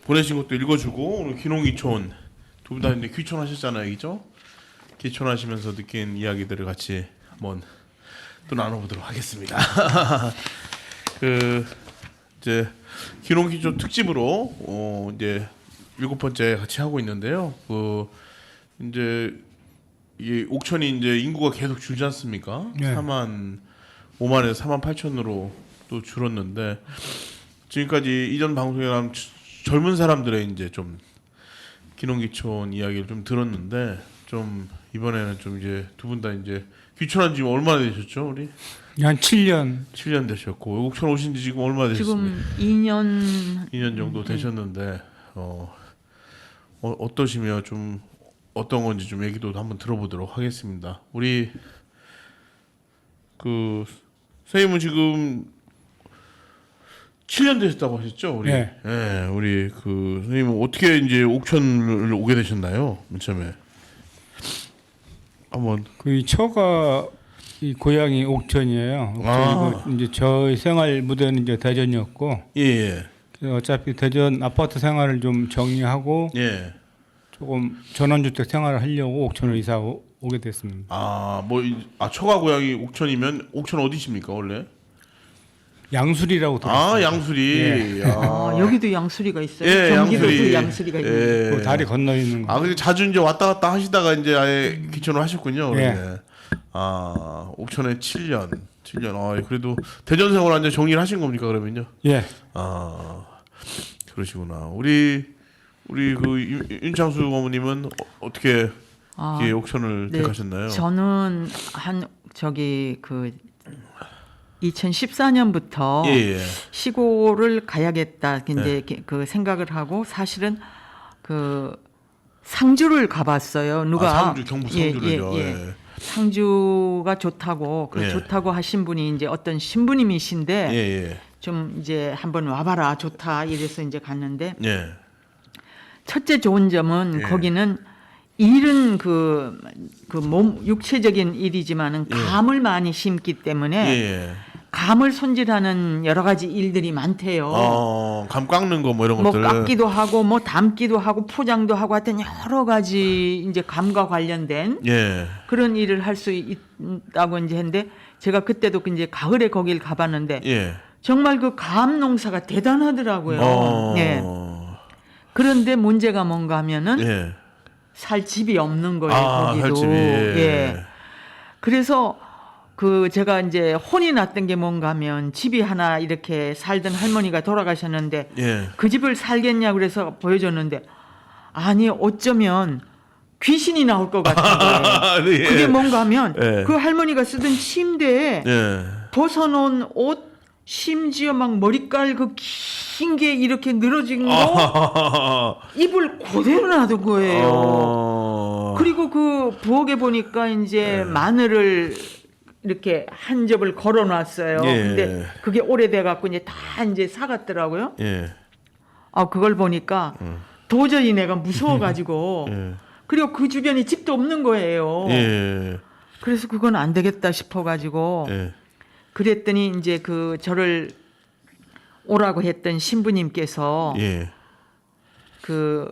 보내신 것도 읽어주고 오늘 귀농귀촌 두 분 다 이제 귀촌하셨잖아요, 그죠? 귀촌하시면서 느낀 이야기들을 같이 한번 또 나눠보도록 하겠습니다. 그 이제 귀농귀촌 특집으로 이제 7번째 같이 하고 있는데요. 그 이제 이 옥천이 이제 인구가 계속 줄지 않습니까? 네. 4만 5만에서 4만 8천으로 또 줄었는데 지금까지 이전 방송이랑 젊은 사람들의 이제 좀 귀농귀촌 이야기를 좀 들었는데 좀 이번에는 좀 이제 두 분 다 이제 귀촌한 지 얼마나 되셨죠, 우리? 한 7년. 7년 되셨고 옥천 오신 지 지금 얼마나 되셨습니까? 지금 2년 정도 되셨는데 어떠시며 좀 어떤 건지 좀 얘기도 한번 들어보도록 하겠습니다. 우리 그 선생님은 지금 7년 되셨다고 하셨죠, 우리? 네. 네, 우리 그 선생님은 어떻게 이제 옥천을 오게 되셨나요, 맨 처음에? 한번. 그 처가 이 고향이 옥천이에요. 옥천이고 이제 저희 생활 무대는 이제 대전이었고, 예. 그래서 어차피 대전 아파트 생활을 좀 정리하고 예. 조금 전원주택 생활을 하려고 옥천으로 이사 오게 됐습니다. 처가 고향이 옥천이면 옥천 어디십니까 원래? 양수리라고 들었어요. 양수리. 예. 여기도 양수리가 있어요. 예, 경기도도 양수리. 양수리가 예. 있는. 그 다리 건너 있는 거. 근데 자주 이제 왔다 갔다 하시다가 이제 아예 귀촌을 하셨군요. 예. 그러네. 옥천에 7년. 그래도 대전 생활 완전 정리를 하신 겁니까 그러면요? 예. 그러시구나. 우리 그 윤창수 어머님은 어떻게 이 옥천을 택하셨나요? 저는 그 2014년부터 예. 시골을 가야겠다 이제 그 생각을 하고 사실은 그 상주를 가봤어요. 누가 상주 경북 상주를요. 예. 상주가 좋다고 예. 좋다고 하신 분이 이제 어떤 신부님이신데 예. 좀 이제 한번 와봐라 좋다 이래서 이제 갔는데 예. 첫째 좋은 점은 거기는 일은 그 몸 육체적인 일이지만은 감을 많이 심기 때문에 감을 손질하는 여러 가지 일들이 많대요. 감 깎는 거 뭐 이런 뭐 것들. 깎기도 하고 뭐 담기도 하고 포장도 하고 하여튼 여러 가지 이제 감과 관련된 그런 일을 할 수 있다고 이제 했는데 제가 그때도 이제 가을에 거길 가봤는데 정말 그 감 농사가 대단하더라고요. 네. 그런데 문제가 뭔가 하면은 살 집이 없는 거예요. 거기도. 살 집이. 그래서 그 제가 이제 혼이 났던 게 뭔가 하면 집이 하나 이렇게 살던 할머니가 돌아가셨는데 그 집을 살겠냐 그래서 보여줬는데 아니 어쩌면 귀신이 나올 것 같은 거예요. 그게 뭔가 하면 그 할머니가 쓰던 침대에 벗어놓은 옷 심지어 막 머리깔 그 긴 게 이렇게 늘어진 거 입을 그대로 놔둔 거예요. 그리고 그 부엌에 보니까 이제 마늘을 이렇게 한 접을 걸어놨어요. 근데 그게 오래돼 갖고 이제 다 이제 사갔더라고요. 그걸 보니까 도저히 내가 무서워가지고 그리고 그 주변에 집도 없는 거예요. 그래서 그건 안 되겠다 싶어가지고 그랬더니 이제 그 저를 오라고 했던 신부님께서 그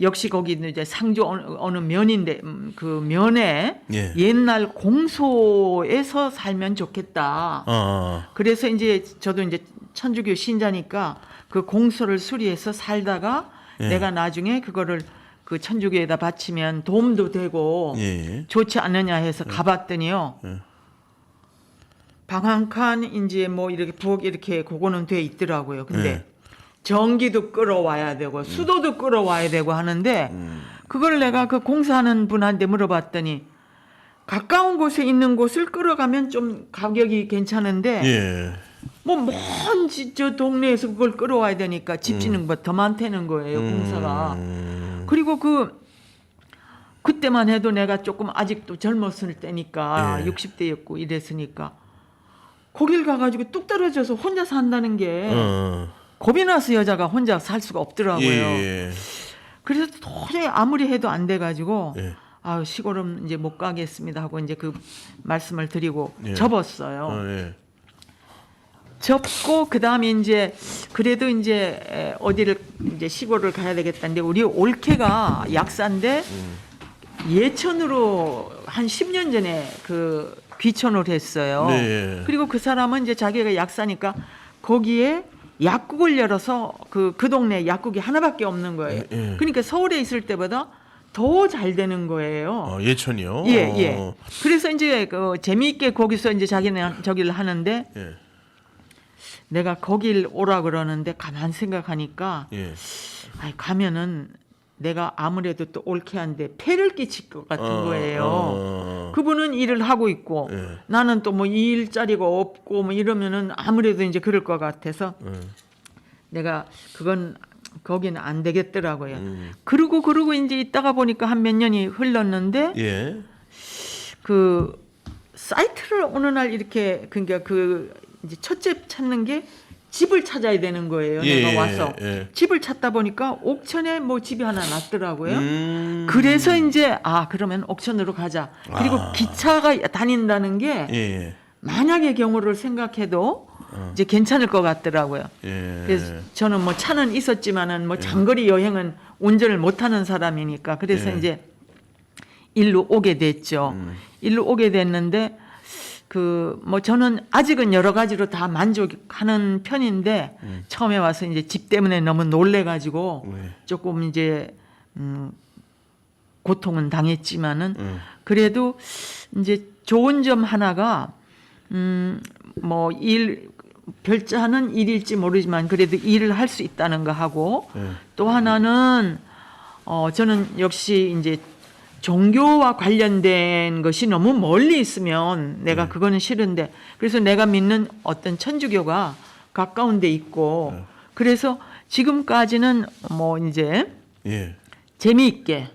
역시 거기는 이제 상주 어느 면인데 그 면에 옛날 공소에서 살면 좋겠다. 그래서 이제 저도 이제 천주교 신자니까 그 공소를 수리해서 살다가 내가 나중에 그거를 그 천주교에다 바치면 도움도 되고 좋지 않느냐 해서 가봤더니요. 방 한 칸 이제 뭐 이렇게 부엌 이렇게 그거는 돼 있더라고요. 근데 전기도 끌어와야 되고 수도도 끌어와야 되고 하는데 그걸 내가 그 공사하는 분한테 물어봤더니 가까운 곳에 있는 곳을 끌어가면 좀 가격이 괜찮은데 뭐 먼 저 동네에서 그걸 끌어와야 되니까 집 짓는 것보다 더 많다는 거예요. 공사가. 그리고 그때만 해도 내가 조금 아직도 젊었을 때니까 60대였고 이랬으니까 거길 가가지고 뚝 떨어져서 혼자 산다는 게 겁이 나서 여자가 혼자 살 수가 없더라고요. 그래서 도저히 아무리 해도 안 돼가지고 시골은 이제 못 가겠습니다 하고 이제 그 말씀을 드리고 접었어요. 접고 그다음에 이제 그래도 이제 어디를 이제 시골을 가야 되겠다는데 우리 올케가 약사인데 예천으로 한 10년 전에 그 귀촌을 했어요. 네. 그리고 그 사람은 이제 자기가 약사니까 거기에 약국을 열어서 그 동네 약국이 하나밖에 없는 거예요. 예. 그러니까 서울에 있을 때보다 더 잘 되는 거예요. 예천이요. 예, 예. 그래서 이제 그 재미있게 거기서 이제 자기는 저기를 하는데 예. 내가 거길 오라 그러는데 가만 생각하니까 예. 아이, 가면은 내가 아무래도 또 올케한데 폐를 끼칠 것 같은 거예요. 그분은 일을 하고 있고 예. 나는 또 뭐 일자리가 없고 뭐 이러면은 아무래도 이제 그럴 것 같아서 내가 그건 거기는 안 되겠더라고요. 그러고 이제 있다가 보니까 한 몇 년이 흘렀는데 예. 그 사이트를 어느 날 이렇게 그러니까 그 이제 첫째 찾는 게 집을 찾아야 되는 거예요. 내가 와서 집을 찾다 보니까 옥천에 뭐 집이 하나 났더라고요. 그래서 이제 그러면 옥천으로 가자. 그리고 기차가 다닌다는 게 예. 만약의 경우를 생각해도 이제 괜찮을 것 같더라고요. 예. 그래서 저는 뭐 차는 있었지만은 뭐 장거리 여행은 운전을 못하는 사람이니까 그래서 예. 이제 일로 오게 됐죠. 일로 오게 됐는데 그 뭐 저는 아직은 여러 가지로 다 만족하는 편인데 처음에 와서 이제 집 때문에 너무 놀래가지고 조금 이제 고통은 당했지만은 그래도 이제 좋은 점 하나가 뭐 일 별자는 일일지 모르지만 그래도 일을 할 수 있다는 거 하고 또 하나는 저는 역시 이제 종교와 관련된 것이 너무 멀리 있으면 내가 그거는 싫은데 그래서 내가 믿는 어떤 천주교가 가까운 데 있고 그래서 지금까지는 뭐 이제 예. 재미있게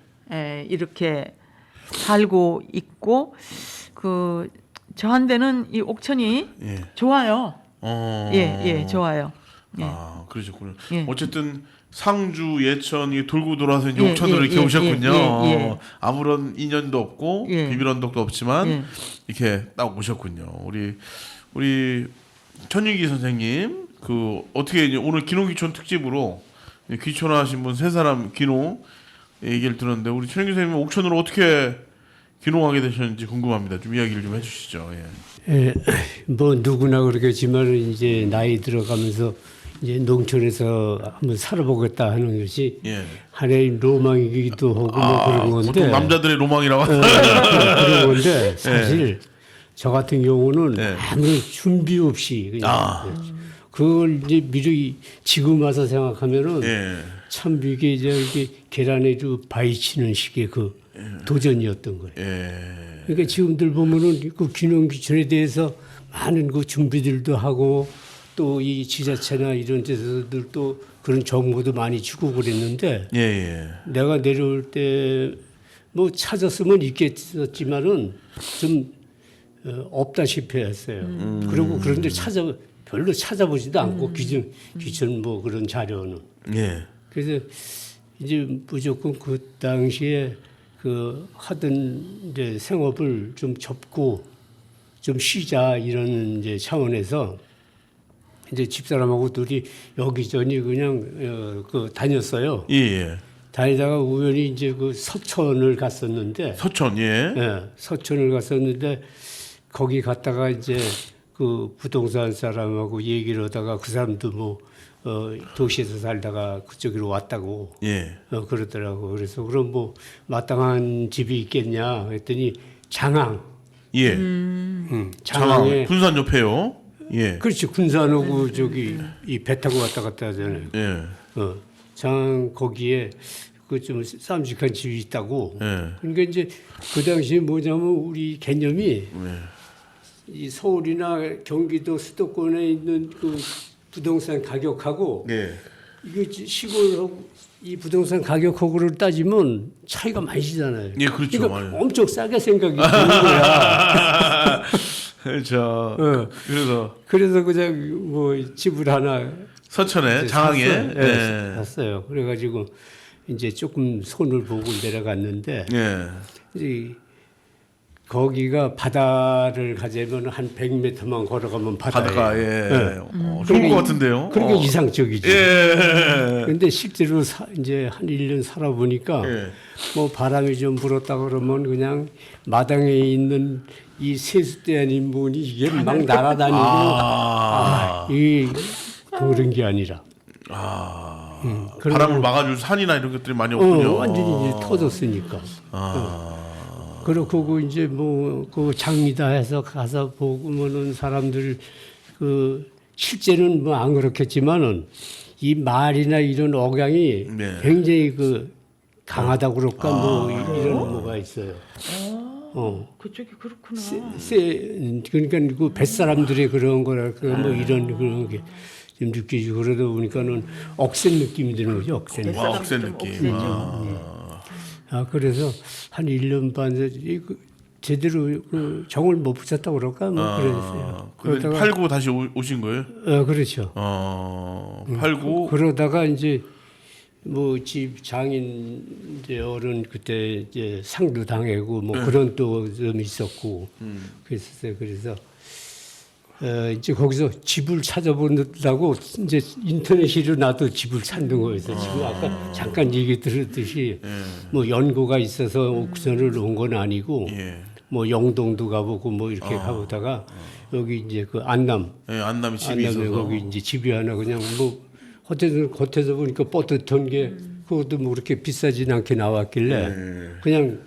이렇게 살고 있고 그 저한테는 이 옥천이 좋아요. 예, 좋아요. 예. 그러셨군요. 예. 어쨌든 상주 예천이 돌고 돌아서 이제 예, 옥천으로 예, 이렇게 예, 오셨군요. 예. 아무런 인연도 없고 비빌 언덕도 없지만 예. 이렇게 딱 오셨군요. 우리 천윤기 선생님 그 어떻게 이제 오늘 기농귀촌 특집으로 귀촌하신 분 세 사람 귀농 얘기를 들었는데 우리 천윤기 선생님 옥천으로 어떻게 귀농하게 되셨는지 궁금합니다. 좀 이야기를 좀 해주시죠. 예. 예, 뭐 누구나 그러겠지만 이제 나이 들어가면서 이제 농촌에서 한번 살아보겠다 하는 것이 하나의 로망이기도 하고 뭐 그런 건데 보통 남자들의 로망이라고 그런 건데 사실 저 같은 경우는 아무런 준비 없이 그냥 그걸 이제 미리 지금 와서 생각하면은 참 이게 이게 계란에 바위 치는 식의 그 도전이었던 거예요. 그러니까 지금들 보면은 그 귀농귀촌에 대해서 많은 그 준비들도 하고 또 이 지자체나 이런 데서들 또 그런 정보도 많이 주고 그랬는데 내가 내려올 때 뭐 찾았으면 있겠었지만은 좀 없다시피 했어요. 그리고 그런데 별로 찾아보지도 않고 귀촌 뭐 그런 자료는. 그래서 이제 무조건 그 당시에 그 하던 이제 생업을 좀 접고 좀 쉬자 이런 이제 차원에서 이제 집사람하고 둘이 여기저기 그냥 그 다녔어요. 다니다가 우연히 이제 그 서천을 갔었는데 서천 서천을 갔었는데 거기 갔다가 이제 그 부동산 사람하고 얘기를 하다가 그 사람도 뭐 도시에서 살다가 그쪽으로 왔다고 그러더라고. 그래서 그럼 뭐 마땅한 집이 있겠냐 했더니 장항. 장항에 군산 옆에요. 그렇지. 군산하고 저기 이 배 타고 왔다 갔다 하잖아요. 장항 거기에 그 좀 쌈식한 집이 있다고. 그러니까 이제 그 당시에 뭐냐면 우리 개념이 이 서울이나 경기도 수도권에 있는 그 부동산 가격하고 이게 시골하고 이 부동산 가격하고를 따지면 차이가 많이 나잖아요. 그렇죠. 그러니까 엄청 싸게 생각이 드는 거야. 그렇죠. 그래서 그냥 뭐 집을 하나 서천에 장항에 샀어요. 그래가지고 이제 조금 손을 보고 내려갔는데 이제 거기가 바다를 가자면 한 100m만 걸어가면 바다예요. 바닷가 예. 좋을 그러니까 것 같은데요. 그러니까 이상적이죠. 예. 근데 실제로 이제 한 1년 살아보니까 예. 뭐 바람이 좀 불었다 그러면 그냥 마당에 있는 이 세숫대 아닌 분이 이게 막 날아다니고 이 그런 게 아니라 바람을 막아줄 산이나 이런 것들이 많이 없군요. 완전히 이제 터졌으니까. 그렇고 이제 뭐 그 장미다 해서 가서 보면은 사람들 그 실제는 뭐 안 그렇겠지만은 이 말이나 이런 억양이 네. 굉장히 그 강하다고 그럴까 뭐 이런 뭐가 있어요. 그쪽이 그렇구나. 그러니까 그 뱃사람들의 그런 거랄까 뭐 이런 그런 게 좀 느껴지고 그러다 보니까는 억센 느낌이 드는 거죠. 억센. 억센 느낌. 그래서 한 1년 반 제대로 그 정을 못 붙였다고 그럴까 뭐 그랬어요. 근데 팔고 다시 오신 거예요? 그렇죠. 팔고 그러다가 이제 뭐 집 장인 이제 어른 그때 이제 상도 당하고 뭐 그런 또 좀 있었고 그랬었어요. 그래서 이제 거기서 집을 찾아본다고 이제 인터넷으로 나도 집을 찾는 거였어. 지금 아까 잠깐 얘기 들었듯이 뭐 연고가 있어서 옥션을 온 건 아니고 뭐 영동도 가보고 뭐 이렇게 가보다가 여기 이제 그 안남, 안남에 집이 있어서 거기 이제 집이 하나 그냥 뭐 어쨌든 겉에서 보니까 뻣뻣한 게 그것도 뭐 그렇게 비싸진 않게 나왔길래 그냥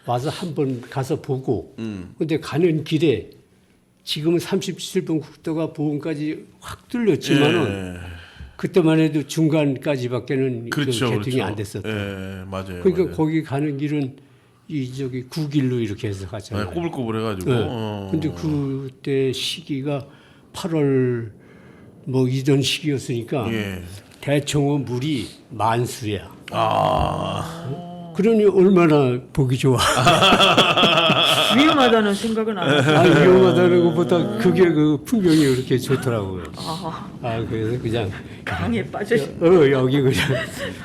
와서 한번 가서 보고 근데 가는 길에 지금은 37번 국도가 보험까지 확 뚫렸지만은 그때만 해도 중간까지밖에는 그렇죠, 그 개통이 그렇죠. 안 됐었다. 맞아요. 그러니까 맞아요. 거기 가는 길은 이 저기 구길로 이렇게 해서 갔잖아요. 꼬불꼬불해가지고. 근데 그때 시기가 8월 뭐 이런 시기였으니까 대청호 물이 만수야. 그러니 얼마나 보기 좋아. 위험하다는 생각은 안 했어요. 위험하다는 것보다 그게 그 풍경이 그렇게 좋더라고요. 그래서 그냥 강에 빠져시. 여기 그냥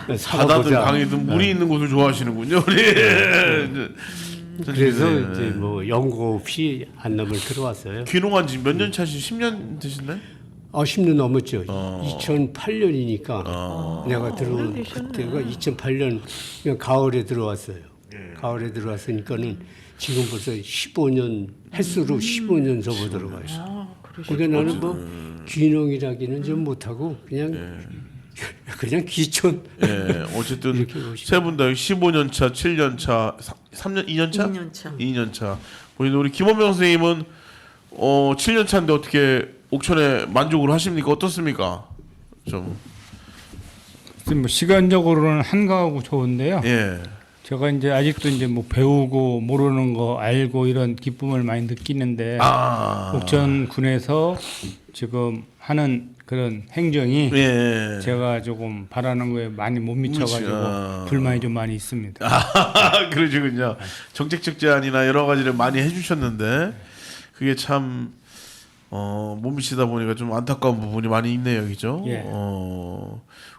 바다든 살아보자. 강이든 물이 있는 곳을 좋아하시는군요. 우리. 그래서 네. 이제 뭐 연고 없이 안남을 들어왔어요. 귀농한 지 몇 년 차시? 10년 되셨나요? 10년 넘었죠. 2008년이니까 내가 들어온 그때가 2008년 그냥 가을에 들어왔어요. 가을에 들어왔으니까는 지금 벌써 15년 횟수로 15년 접어 들어가요. 그러니까 나는 뭐 귀농이라기는 좀 못하고 그냥 그냥 귀촌. 어쨌든 세 분 다 15년 차, 7년 차, 3년, 2년 차? 2년 차. 2년 차. 우리 김원명 선생님은 7년 차인데 어떻게 옥천에 만족을 하십니까? 어떻습니까? 좀. 뭐 시간적으로는 한가하고 좋은데요. 예. 제가 이제 아직도 이제 뭐 배우고 모르는 거 알고 이런 기쁨을 많이 느끼는데 옥천군에서 지금 하는 그런 행정이 제가 조금 바라는 거에 많이 못 미쳐가지고 불만이 좀 많이 있습니다. 그러시군요. 정책적 제안이나 여러 가지를 많이 해주셨는데 그게 참 못 미치다 보니까 좀 안타까운 부분이 많이 있네요, 그죠?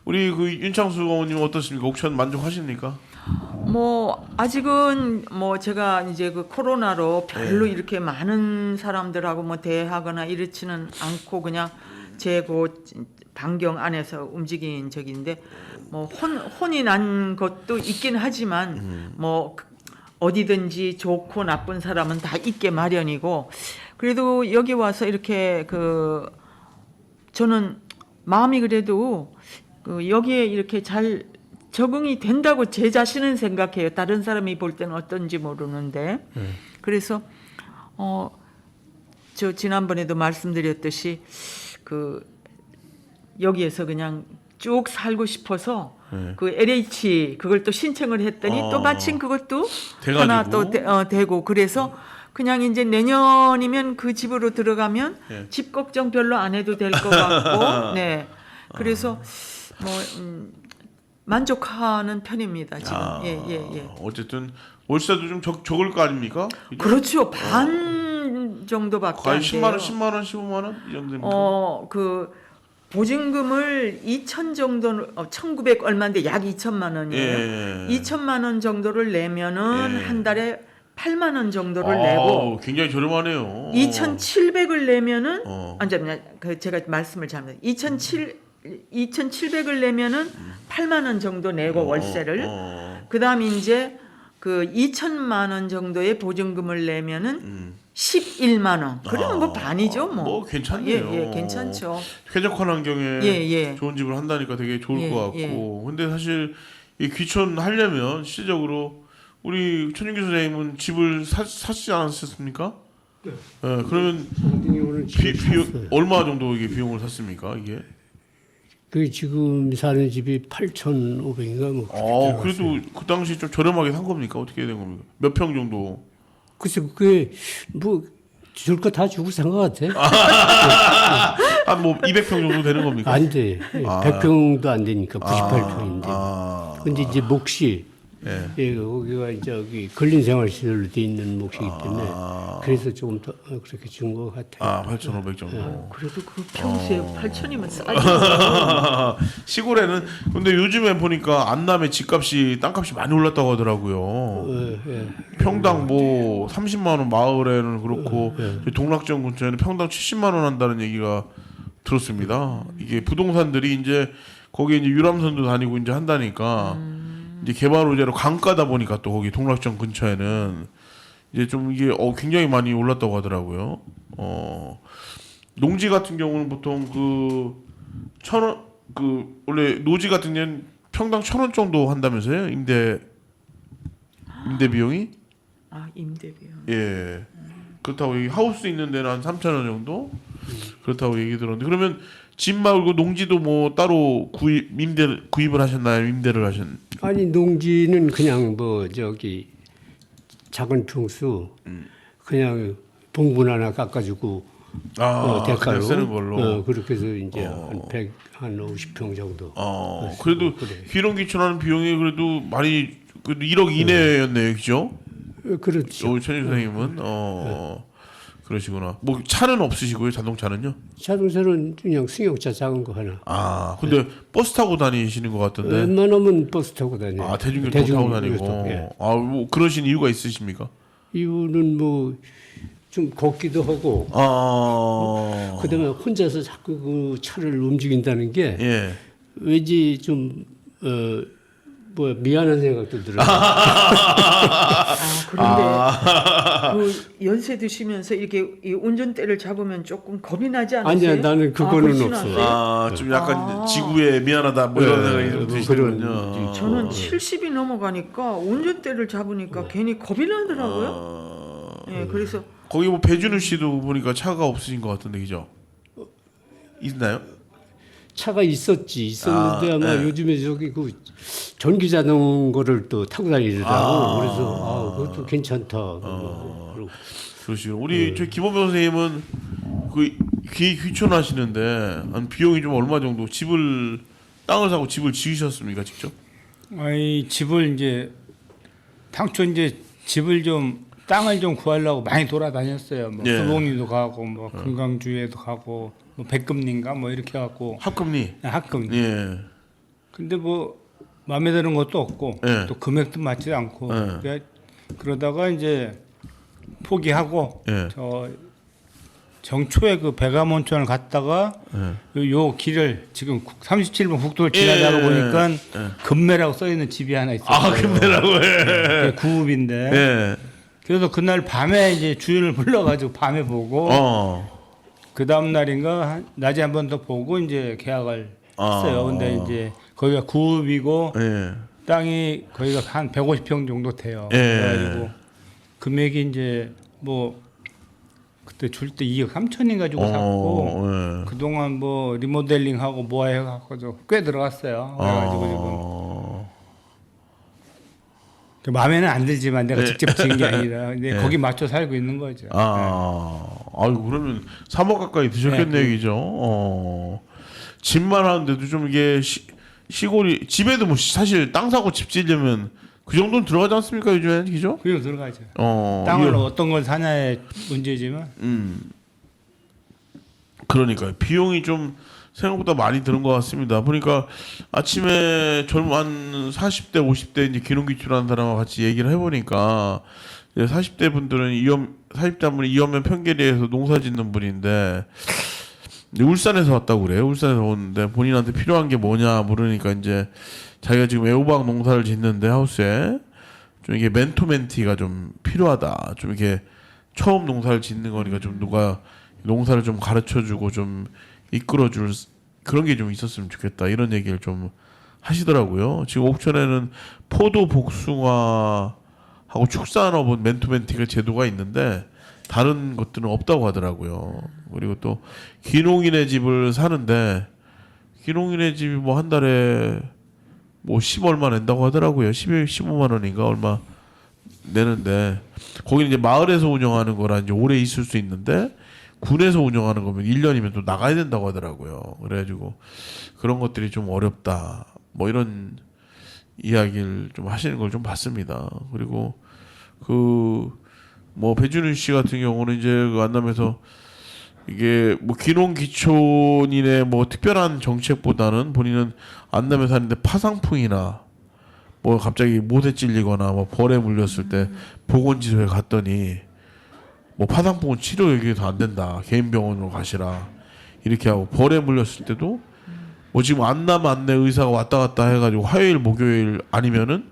우리 그 윤창수 의원님 어떻습니까? 옥천 만족하십니까? 뭐 아직은 뭐 제가 이제 그 코로나로 별로 이렇게 많은 사람들하고 뭐 대화하거나 이렇지는 않고 그냥 제 그 반경 안에서 움직인 적인데 뭐 혼이 난 것도 있긴 하지만 뭐 어디든지 좋고 나쁜 사람은 다 있게 마련이고 그래도 여기 와서 이렇게 그 저는 마음이 그래도 그 여기에 이렇게 잘 적응이 된다고 제 자신은 생각해요. 다른 사람이 볼 때는 어떤지 모르는데 그래서 저 지난번에도 말씀드렸듯이 그 여기에서 그냥 쭉 살고 싶어서 그 LH 그걸 또 신청을 했더니 또 마침 그것도 돼가지고. 하나 또 되고 그래서 그냥 이제 내년이면 그 집으로 들어가면 집 걱정 별로 안 해도 될 것 같고 네 그래서 뭐 만족하는 편입니다 지금 예. 어쨌든 월세도 좀 적을 거 아닙니까? 그렇죠 반 정도밖에 거의 안 10만 돼요. 원, 10만 원, 15만 원 이 정도입니까? 그 보증금을 2천 정도 1,900 얼마인데 약 2천만 원이에요. 2천만 원 정도를 내면은 한 달에 8만 원 정도를 내고 굉장히 저렴하네요. 2,700을 내면은 잠깐만요. 그 제가 말씀을 잘못. 2,700을 내면은 8만 원 정도 내고 월세를 그다음에 이제 그 2천만 원 정도의 보증금을 내면은 11만 원. 그러면 뭐 반이죠, 뭐. 뭐 괜찮네요. 예, 괜찮죠. 쾌적한 환경에 예. 좋은 집을 한다니까 되게 좋을 예, 것 같고. 근데 사실 이 귀촌 하려면 실질적으로 우리 천윤기 선생님은 집을 사시지 않으셨습니까? 네. 그러면 얼마 정도 이게 비용을 샀습니까? 이게? 그 지금 사는 집이 8,500인가 뭐. 그래도 그 당시 좀 저렴하게 산 겁니까? 어떻게 된 겁니까? 몇 평 정도? 글쎄 그게 뭐 줄 거 다 주고 산 것 같아. 한 뭐 200평 정도 되는 겁니까? 안 돼. 100평도 안 되니까 98평인데. 근데 이제 몫이 예, 거기가 이제 여기 근린생활시설로 돼 있는 몫이기 때문에 그래서 조금 더 그렇게 준 것 같아요. 8,500 정도. 그래도 그 평소에 8천이면 싸죠. 시골에는 근데 요즘에 보니까 안남의 집값이 땅값이 많이 올랐다고 하더라고요. 평당 뭐 30만 원 마을에는 그렇고 동락정 근처에는 평당 70만 원 한다는 얘기가 들었습니다. 이게 부동산들이 이제 거기에 이제 유람선도 다니고 이제 한다니까 이제 개발 호재로 강가다 보니까 또 거기 동락정 근처에는 이제 좀 이게 굉장히 많이 올랐다고 하더라고요. 농지 같은 경우는 보통 그 1,000원 그 원래 노지 같은 경우는 평당 1,000원 정도 한다면서요? 임대 비용이? 임대 비용. 예. 그렇다고 여기 하우스 있는 데는 한 3,000원 정도? 그렇다고 얘기 들었는데 그러면 집 말고 농지도 뭐 따로 구입을 하셨나요? 임대를 하셨나요? 아니 농지는 그냥 뭐 저기 작은 평수 그냥 봉분 하나 깎아주고 대가로 쓰는 걸로. 그렇게 해서 이제 한 50평 정도. 그래도 그래. 귀농 귀촌하는 비용이 그래도 많이 그래도 1억 이내였네요, 그죠? 그렇죠. 천일 선생님은 그러시구나. 뭐 차는 없으시고요, 자동차는요? 자동차는 그냥 승용차 작은 거 하나. 근데 버스 타고 다니시는 것 같던데. 웬만하면 버스 타고 다녀요. 대중교통 타고 다니고. 예. 뭐 그러신 이유가 있으십니까? 이유는 뭐 좀 걷기도 하고. 그다음에 혼자서 자꾸 그 차를 움직인다는 게 왠지 좀 미안한 생각도 들어요. 그런데 그 연세 드시면서 이렇게 이 운전대를 잡으면 조금 겁이 나지 않으세요? 아니야, 나는 그거는 없어요. 좀 약간 지구에 미안하다 뭐 이런 생각이 좀 드시는군요. 저는 70이 넘어가니까 운전대를 잡으니까 괜히 겁이 나더라고요. 그래서 거기 뭐 배준우 씨도 보니까 차가 없으신 것 같은데 그죠? 있나요? 차가 있었는데 아마 요즘에 저기 그 전기 자전거를 또 타고 다니더라고. 그래서 그것도 괜찮다. 그러시죠. 우리 저 김원병 선생님은 그 귀촌하시는데 한 비용이 좀 얼마 정도 땅을 사고 집을 지으셨습니까 직접? 집을 이제 당초 이제 땅을 좀 구하려고 많이 돌아다녔어요. 뭐 수봉리도 가고 뭐 금강주에도 가고 뭐 백금리인가 뭐 이렇게 갖고 합금리. 합금리. 근데 뭐 마음에 드는 것도 없고 또 금액도 맞지 않고 그러다가 이제 포기하고 저 정초에 그 백암온천을 갔다가 요 길을 지금 37번 국도를 지나다가 보니까 금매라고 써 있는 집이 하나 있어요. 금매라고. 구읍인데. 그래서 그날 밤에 이제 주인을 불러가지고 밤에 보고 그 다음 날인가 낮에 한 번 더 보고 이제 계약을 했어요. 근데 이제 거기가 구읍이고 땅이 거기가 한 150평 정도 돼요. 그래가지고 금액이 이제 뭐 그때 줄 때 2억 3천인가 주고 샀고 그동안 뭐 리모델링하고 뭐 해갖고 꽤 들어갔어요. 그래가지고 지금 마음에는 안 들지만 내가 직접 지은 게 아니라 근데 거기 맞춰 살고 있는 거죠. 아이고 그러면 3억 가까이 드셨겠네요, 그죠? 집만 하는데도 좀 이게 시골이 집에도 뭐 사실 땅 사고 집 지으려면 그 정도는 들어가지 않습니까 요즘에는, 그죠? 그리고 들어가죠. 땅을 어떤 걸 사냐의 문제지만. 그러니까 비용이 좀 생각보다 많이 드는 것 같습니다. 보니까 아침에 한 40대, 50대 이제 귀농귀촌하는 사람과 같이 얘기를 해보니까 40대 분들은 40대 한 분이 이연면 평계리에서 농사 짓는 분인데 울산에서 왔다고 그래요. 울산에서 오는데 본인한테 필요한 게 뭐냐 물으니까 이제 자기가 지금 애호박 농사를 짓는데 하우스에 좀 이게 멘토멘티가 좀 필요하다. 좀 이렇게 처음 농사를 짓는 거니까 좀 누가 농사를 좀 가르쳐주고 좀 이끌어줄 그런 게 좀 있었으면 좋겠다. 이런 얘기를 좀 하시더라고요. 지금 옥천에는 포도, 복숭아하고 축산업은 멘토멘티가 제도가 있는데 다른 것들은 없다고 하더라고요. 그리고 또 귀농인의 집을 사는데 귀농인의 집이 뭐 한 달에 뭐 10 얼마 낸다고 하더라고요. 15만 원인가 얼마 내는데 거기는 이제 마을에서 운영하는 거라 이제 오래 있을 수 있는데 군에서 운영하는 거면 1년이면 또 나가야 된다고 하더라고요. 그래가지고 그런 것들이 좀 어렵다. 뭐 이런 이야기를 좀 하시는 걸 좀 봤습니다. 그리고 그 뭐 배준우 씨 같은 경우는 이제 그 안남에서 이게 뭐 귀농귀촌인의 뭐 특별한 정책보다는 본인은 안남에 사는데 파상풍이나 뭐 갑자기 못에 찔리거나 뭐 벌에 물렸을 때 보건지소에 갔더니 뭐 파상풍은 치료 여기서 안 된다. 개인 병원으로 가시라. 이렇게 하고 벌에 물렸을 때도 뭐 지금 안남 안내 의사가 왔다 갔다 해가지고 화요일 목요일 아니면은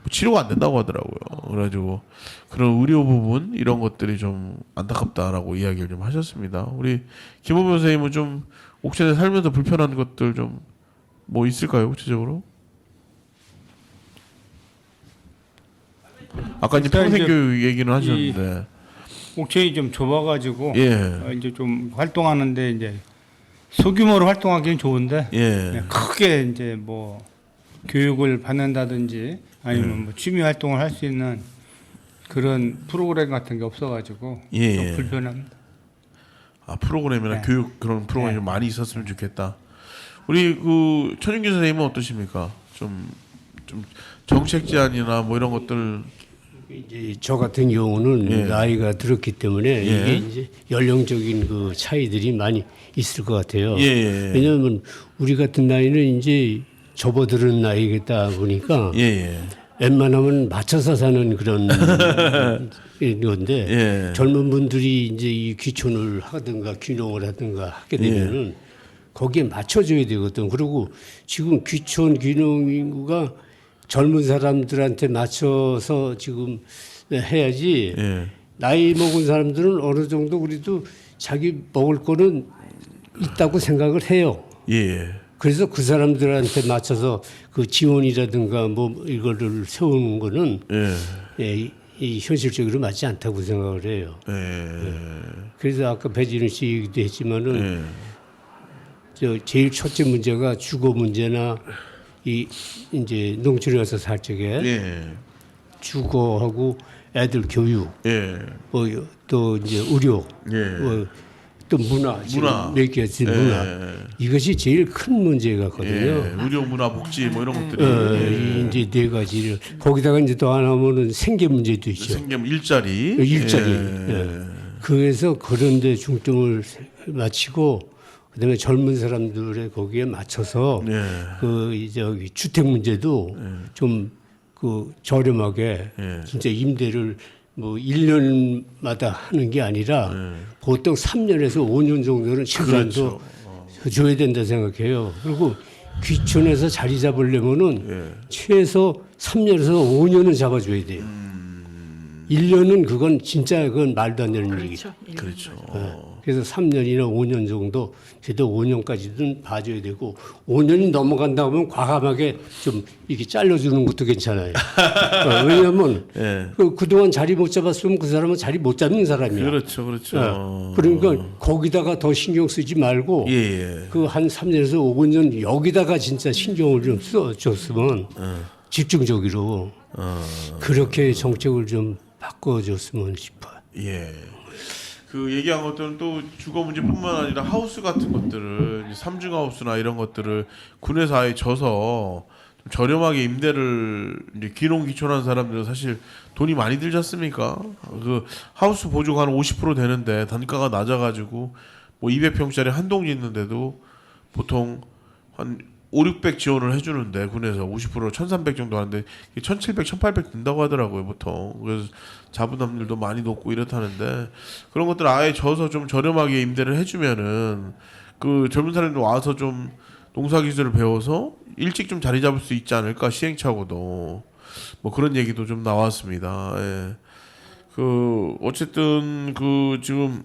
뭐 치료가 안 된다고 하더라고요. 그래가지고 그런 의료 부분 이런 것들이 좀 안타깝다라고 이야기를 좀 하셨습니다. 우리 김호변 선생님은 좀 옥천에 살면서 불편한 것들 좀 뭐 있을까요, 구체적으로? 아까 이제 평생교육 얘기는 하셨는데 옥천이 좀 좁아가지고 예. 이제 좀 활동하는데 이제 소규모로 활동하기는 좋은데 예. 크게 이제 뭐 교육을 받는다든지 아니면 뭐 취미 활동을 할 수 있는 그런 프로그램 같은 게 없어가지고 예. 좀 불편합니다. 아 프로그램이나 네. 교육 그런 프로그램이 네. 좀 많이 있었으면 좋겠다. 우리 그 천윤규 선생님은 어떠십니까? 좀 정책 제안이나 뭐 이런 것들 이제 저 같은 경우는 예. 나이가 들었기 때문에 예. 이게 이제 연령적인 그 차이들이 많이 있을 것 같아요. 예. 왜냐하면 우리 같은 나이는 이제 접어드는 나이겠다 보니까 예. 웬만하면 맞춰서 사는 그런 건데 예. 젊은 분들이 이제 이 귀촌을 하든가 귀농을 하든가 하게 되면은 거기에 맞춰줘야 되거든. 그리고 지금 귀촌 귀농 인구가 젊은 사람들한테 맞춰서 지금 해야지. 예. 나이 먹은 사람들은 어느 정도 그래도 자기 먹을 거는 있다고 생각을 해요. 예. 그래서 그 사람들한테 맞춰서 그 지원이라든가 뭐 이거를 세우는 거는 예. 이 현실적으로 맞지 않다고 생각을 해요. 그래서 아까 배진우 씨 얘기도 했지만은 저 제일 첫째 문제가 주거 문제나 이 이제 농촌에 가서 살 적에 주거하고 애들 교육, 뭐 또 이제 의료, 또 문화, 얘기했던 문화 이것이 제일 큰 문제 같거든요. 의료, 문화, 복지 뭐 이런 것들이 이제 네 가지를 거기다가 이제 또 하나 하면은 생계 문제도 있죠. 생계 일자리. 그래서 그런데 중점을 맞추고 그다음에 젊은 사람들의 거기에 맞춰서 그 저기 주택 문제도 좀 그 저렴하게 진짜 임대를 뭐 1년마다 하는 게 아니라 보통 3년에서 5년 정도는 시간도 줘야 된다 생각해요. 그리고 귀촌에서 자리 잡으려면은 최소 3년에서 5년은 잡아줘야 돼요. 1년은 그건 진짜 그건 말도 안 되는 얘기죠. 그렇죠. 그래서 3년이나 5년 정도, 최소 5년까지는 봐줘야 되고 5년이 넘어간다 하면 과감하게 좀 이렇게 잘라주는 것도 괜찮아요. 왜냐하면 그동안 자리 못 잡았으면 그 사람은 자리 못 잡는 사람이야. 그렇죠. 그러니까 거기다가 더 신경 쓰지 말고 그 한 3년에서 5년 여기다가 진짜 신경을 좀 써줬으면 집중적으로 그렇게 정책을 좀 바꿔줬으면 싶어요. 예. 그 얘기한 것들은 또 주거 문제뿐만 아니라 하우스 같은 것들을 삼중 하우스나 이런 것들을 군에서 아예 져서 좀 저렴하게 임대를 이제 귀농 귀촌한 사람들은 사실 돈이 많이 들지 않습니까? 그 하우스 보조가 한 50% 되는데 단가가 낮아가지고 뭐 200평짜리 한 동 짓는데도 보통 한 5,600 지원을 해주는데 군에서 50% 1,300 정도 하는데 1,700, 1,800 든다고 하더라고요 보통. 그래서 자부담률도 많이 높고 이렇다는데 그런 것들 아예 져서 좀 저렴하게 임대를 해주면은 그 젊은 사람들 와서 좀 농사기술을 배워서 일찍 좀 자리 잡을 수 있지 않을까 시행착오도 뭐 그런 얘기도 좀 나왔습니다. 예. 그 어쨌든 그 지금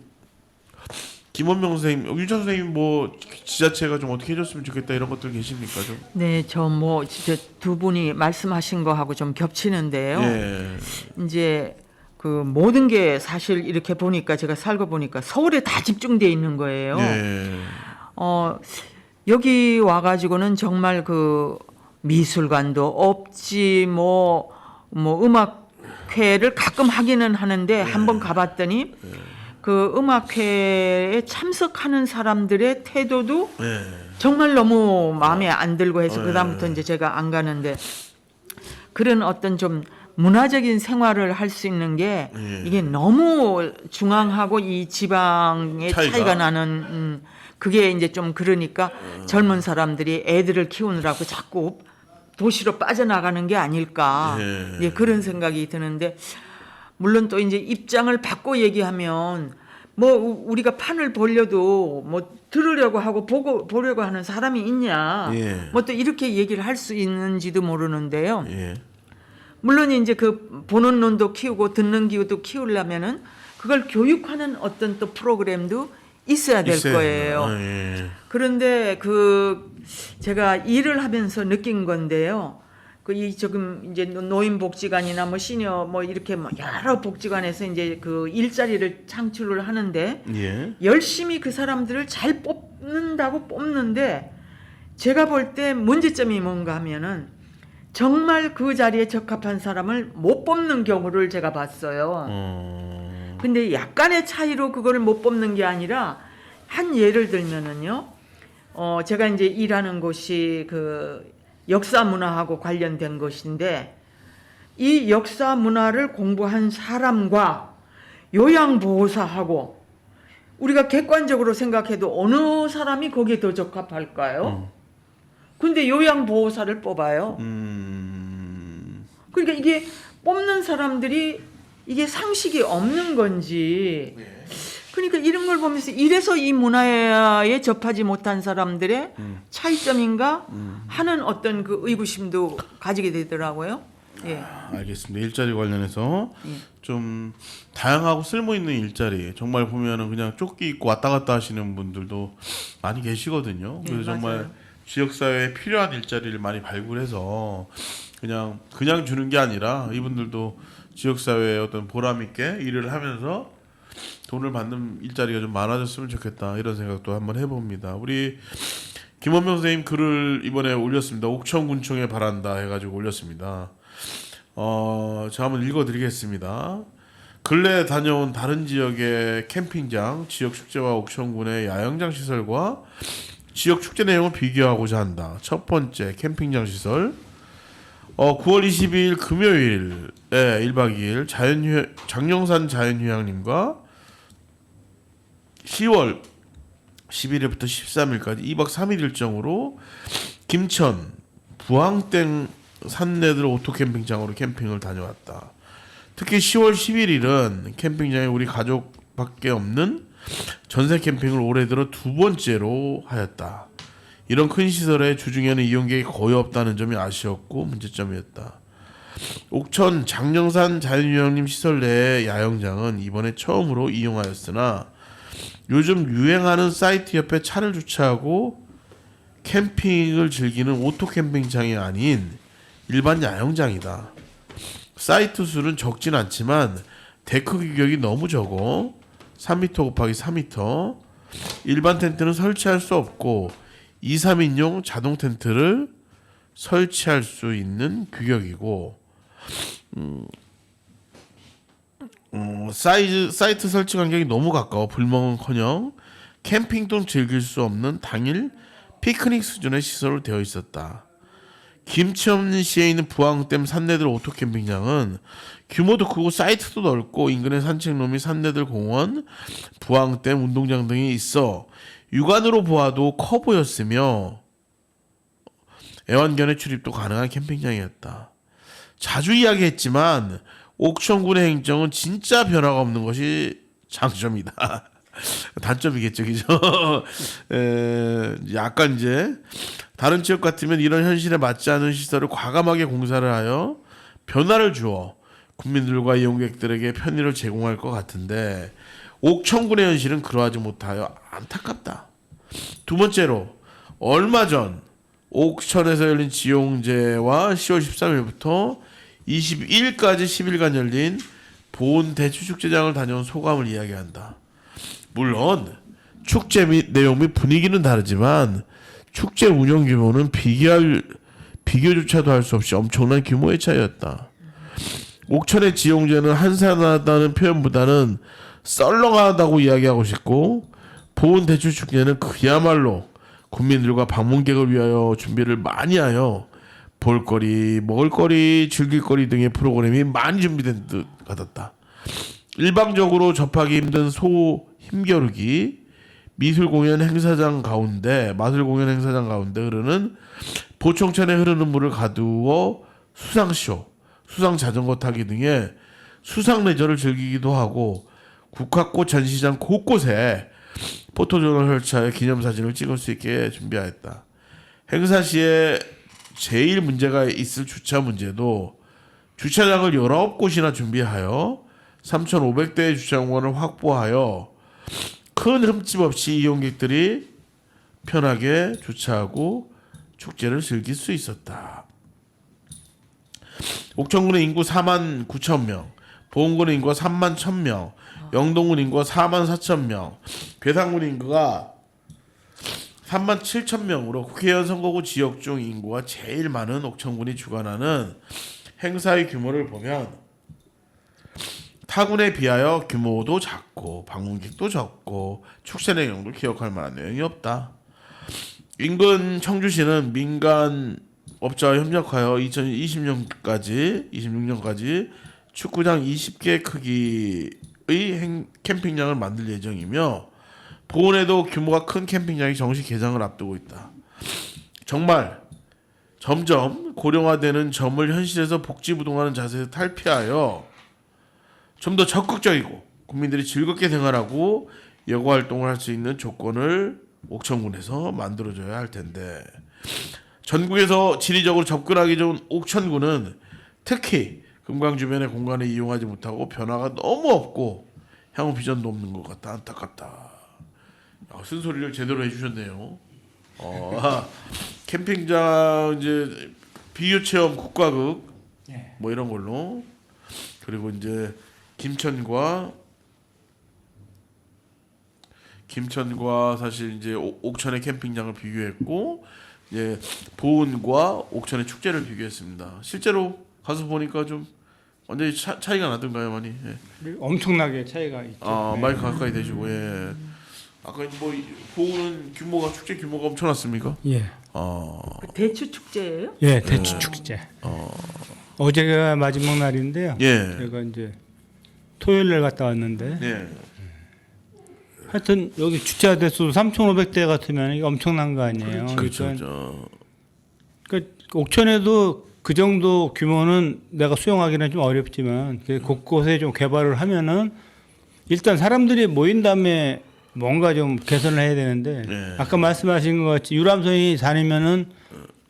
김원명 선생님, 윤찬 선생님 뭐 지자체가 좀 어떻게 해줬으면 좋겠다 이런 것들 계십니까 좀? 네, 저 뭐 진짜 두 분이 말씀하신 거하고 좀 겹치는데요. 예. 이제 그 모든 게 사실 이렇게 보니까 제가 살고 보니까 서울에 다 집중돼 있는 거예요. 예. 여기 와가지고는 정말 그 미술관도 없지 뭐 음악회를 가끔 하기는 하는데 한번 가봤더니 그 음악회에 참석하는 사람들의 태도도 정말 너무 마음에 안 들고 해서 그다음부터 이제 제가 안 가는데 그런 어떤 좀 문화적인 생활을 할 수 있는 게 이게 너무 중앙하고 이 지방의 차이가 나는 그게 이제 좀 그러니까 젊은 사람들이 애들을 키우느라고 자꾸 도시로 빠져나가는 게 아닐까 예, 그런 생각이 드는데 물론 또 이제 입장을 바꿔 얘기하면 뭐 우리가 판을 벌려도 뭐 들으려고 하고 보려고 하는 사람이 있냐 뭐 또 이렇게 얘기를 할 수 있는지도 모르는데요. 물론 이제 그 보는 눈도 키우고 듣는 귀도 키우려면은 그걸 교육하는 어떤 또 프로그램도 있어야 될 거예요. 그런데 그 제가 일을 하면서 느낀 건데요. 그 이 지금 이제 노인복지관이나 뭐 시니어 뭐 이렇게 뭐 여러 복지관에서 이제 그 일자리를 창출을 하는데 열심히 그 사람들을 잘 뽑는다고 뽑는데 제가 볼 때 문제점이 뭔가 하면은 정말 그 자리에 적합한 사람을 못 뽑는 경우를 제가 봤어요. 근데 약간의 차이로 그거를 못 뽑는 게 아니라 한 예를 들면은요. 제가 이제 일하는 곳이 그 역사 문화하고 관련된 것인데 이 역사 문화를 공부한 사람과 요양보호사하고 우리가 객관적으로 생각해도 어느 사람이 거기에 더 적합할까요? 근데 요양보호사를 뽑아요. 그러니까 이게 뽑는 사람들이 이게 상식이 없는 건지 그러니까 이런 걸 보면서 이래서 이 문화에 접하지 못한 사람들의 차이점인가 하는 어떤 그 의구심도 가지게 되더라고요. 예. 알겠습니다. 일자리 관련해서 좀 다양하고 쓸모 있는 일자리 정말 보면은 그냥 조끼 입고 왔다 갔다 하시는 분들도 많이 계시거든요. 그래서 정말 지역사회에 필요한 일자리를 많이 발굴해서 그냥 주는 게 아니라 이분들도 지역사회에 어떤 보람 있게 일을 하면서 돈을 받는 일자리가 좀 많아졌으면 좋겠다 이런 생각도 한번 해봅니다. 우리 김원명 선생님 글을 이번에 올렸습니다. 옥천군청에 바란다 해가지고 올렸습니다. 제가 한번 읽어드리겠습니다. 근래 다녀온 다른 지역의 캠핑장, 지역 축제와 옥천군의 야영장 시설과 지역 축제 내용을 비교하고자 한다. 첫 번째 캠핑장 시설 9월 22일 금요일에 1박 2일 장령산 자연휴양림과 10월 11일부터 13일까지 2박 3일 일정으로 김천 부항땡 산내들 오토캠핑장으로 캠핑을 다녀왔다. 특히 10월 11일은 캠핑장에 우리 가족밖에 없는 전세 캠핑을 올해 들어 두 번째로 하였다. 이런 큰 시설에 주중에는 이용객이 거의 없다는 점이 아쉬웠고 문제점이었다. 옥천 장령산 자연휴양림 시설 내의 야영장은 이번에 처음으로 이용하였으나 요즘 유행하는 사이트 옆에 차를 주차하고 캠핑을 즐기는 오토캠핑장이 아닌 일반 야영장이다. 사이트 수는 적진 않지만 데크 규격이 너무 적어 3m 곱하기 4m 일반 텐트는 설치할 수 없고 2, 3인용 자동 텐트를 설치할 수 있는 규격이고 사이트 설치 간격이 너무 가까워 불멍은커녕 캠핑도 즐길 수 없는 당일 피크닉 수준의 시설로 되어 있었다. 김천시에 있는 부항댐 산내들 오토캠핑장은 규모도 크고 사이트도 넓고 인근에 산책로 및 산내들 공원, 부항댐 운동장 등이 있어 육안으로 보아도 커 보였으며 애완견의 출입도 가능한 캠핑장이었다. 자주 이야기했지만 옥천군의 행정은 진짜 변화가 없는 것이 장점이다. 단점이겠죠, 그죠? 약간 이제 다른 지역 같으면 이런 현실에 맞지 않은 시설을 과감하게 공사를 하여 변화를 주어 국민들과 이용객들에게 편의를 제공할 것 같은데 옥천군의 현실은 그러하지 못하여 안타깝다. 두 번째로 얼마 전 옥천에서 열린 지용제와 10월 13일부터 22일까지 10일간 열린 보은 대추축제장을 다녀온 소감을 이야기한다. 물론 축제 및 내용 및 분위기는 다르지만 축제 운영 규모는 비교조차도 할 수 없이 엄청난 규모의 차이였다. 옥천의 지용제는 한산하다는 표현보다는 썰렁하다고 이야기하고 싶고 보은 대추축제는 그야말로 국민들과 방문객을 위하여 준비를 많이 하여 볼거리, 먹을거리, 즐길거리 등의 프로그램이 많이 준비된 듯 같았다. 일방적으로 접하기 힘든 소 힘겨루기, 마술 공연 행사장 가운데 흐르는 보청천에 흐르는 물을 가두어 수상쇼, 수상 자전거 타기 등의 수상 레저를 즐기기도 하고 국화꽃 전시장 곳곳에 포토존을 설치하여 기념사진을 찍을 수 있게 준비하였다. 행사 시에 제일 문제가 있을 주차 문제도 주차장을 19곳이나 준비하여 3,500대의 주차 공간을 확보하여 큰 흠집 없이 이용객들이 편하게 주차하고 축제를 즐길 수 있었다. 옥천군의 인구 4만 9천 명, 보은군의 인구가 3만 1천 명, 영동군 인구가 4만 4천 명, 괴산군 인구가 3만 7천 명으로 국회의원 선거구 지역 중 인구가 제일 많은 옥천군이 주관하는 행사의 규모를 보면 타군에 비하여 규모도 작고 방문객도 적고 축제 내용도 기억할 만한 내용이 없다. 인근 청주시는 민간 업자와 협력하여 2026년까지 축구장 20개 크기의 캠핑장을 만들 예정이며 보은에도 규모가 큰 캠핑장이 정식 개장을 앞두고 있다. 정말 점점 고령화되는 점을 현실에서 복지부동하는 자세에서 탈피하여 좀 더 적극적이고 국민들이 즐겁게 생활하고 여가 활동을 할 수 있는 조건을 옥천군에서 만들어줘야 할 텐데 전국에서 지리적으로 접근하기 좋은 옥천군은 특히 금강 주변의 공간을 이용하지 못하고 변화가 너무 없고 향후 비전도 없는 것 같다. 안타깝다. 쓴소리를 제대로 해주셨네요. 캠핑장 이제 비교 체험 국가극 뭐 이런 걸로 그리고 이제 김천과 사실 이제 옥천의 캠핑장을 비교했고 이제 보은과 옥천의 축제를 비교했습니다. 실제로 가서 보니까 좀 완전히 차이가 나던가요, 많이? 예. 엄청나게 차이가 있죠. 마이크 가까이 대시고 예. 아까 뭐 보은 규모가 축제 규모가 엄청났습니까? 예. 대추 축제예요? 예, 대추 축제. 어제가 마지막 날인데요. 예. 제가 이제 토요일 날 갔다 왔는데 예. 하여튼 여기 주차 대수 3,500대 같으면 이게 엄청난 거 아니에요. 그렇죠. 그러니까 옥천에도 그 정도 규모는 내가 수용하기는 좀 어렵지만 곳곳에 좀 개발을 하면은 일단 사람들이 모인 다음에 뭔가 좀 개선을 해야 되는데 아까 말씀하신 것 같이 유람선이 다니면은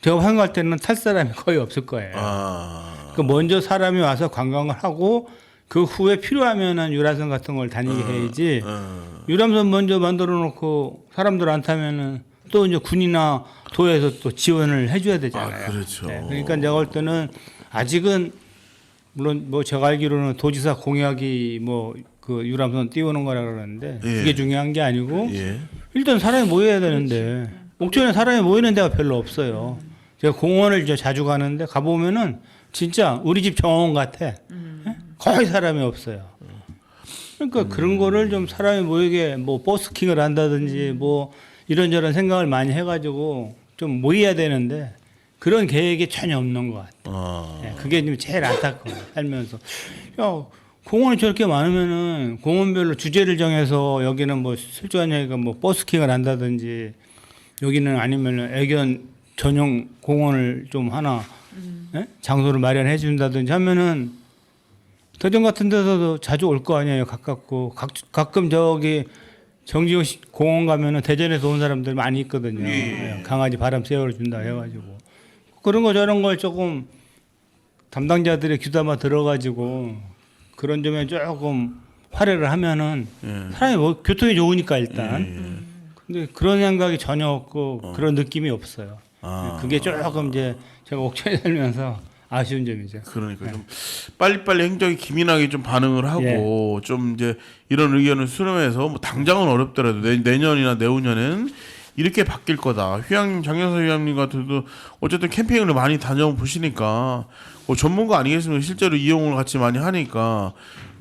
제가 환영할 때는 탈 사람이 거의 없을 거예요. 그러니까 먼저 사람이 와서 관광을 하고 그 후에 필요하면은 유람선 같은 걸 다니게 해야지. 유람선 먼저 만들어 놓고 사람들 안 타면은 또 이제 군이나 도에서 또 지원을 해줘야 되잖아요. 그렇죠. 네, 그러니까 내가 볼 때는 아직은 물론 뭐 제가 알기로는 도지사 공약이 뭐 그 유람선 띄우는 거라 그러는데 그게 중요한 게 아니고 일단 사람이 모여야 되는데 옥천에 사람이 모이는 데가 별로 없어요. 제가 공원을 이제 자주 가는데 가보면은 진짜 우리 집 정원 같아. 거의 사람이 없어요. 그러니까 그런 거를 좀 사람이 모이게 뭐 버스킹을 한다든지 뭐 이런저런 생각을 많이 해가지고 좀 모여야 되는데 그런 계획이 전혀 없는 것 같아요. 네, 그게 지금 제일 안타까워요. 살면서. 야, 공원이 저렇게 많으면은 공원별로 주제를 정해서 여기는 뭐 슬쩍한 얘기가 뭐 버스킹을 한다든지 여기는 아니면은 애견 전용 공원을 좀 하나 예? 장소를 마련해 준다든지 하면은 대전 같은 데서도 자주 올 거 아니에요. 가깝고 가끔 저기 정지용 공원 가면은 대전에서 온 사람들 많이 있거든요. 예, 강아지 바람 쐬어 준다 해가지고 그런 거 저런 걸 조금 담당자들의 귀담아 들어가지고 그런 점에 조금 활용을 하면은 사람이 뭐 교통이 좋으니까 일단 근데 그런 생각이 전혀 없고 그런 느낌이 없어요. 그게 조금 이제 제가 옥천에 살면서 아쉬운 점이죠. 그러니까 좀 빨리빨리 행정이 기민하게 좀 반응을 하고 좀 이제 이런 의견을 수렴해서 뭐 당장은 어렵더라도 내년이나 내후년에는 이렇게 바뀔 거다. 휴양님 장영석 휴양님 같은도 어쨌든 캠핑을 많이 다녀보시니까 뭐 전문가 아니겠습니까? 실제로 이용을 같이 많이 하니까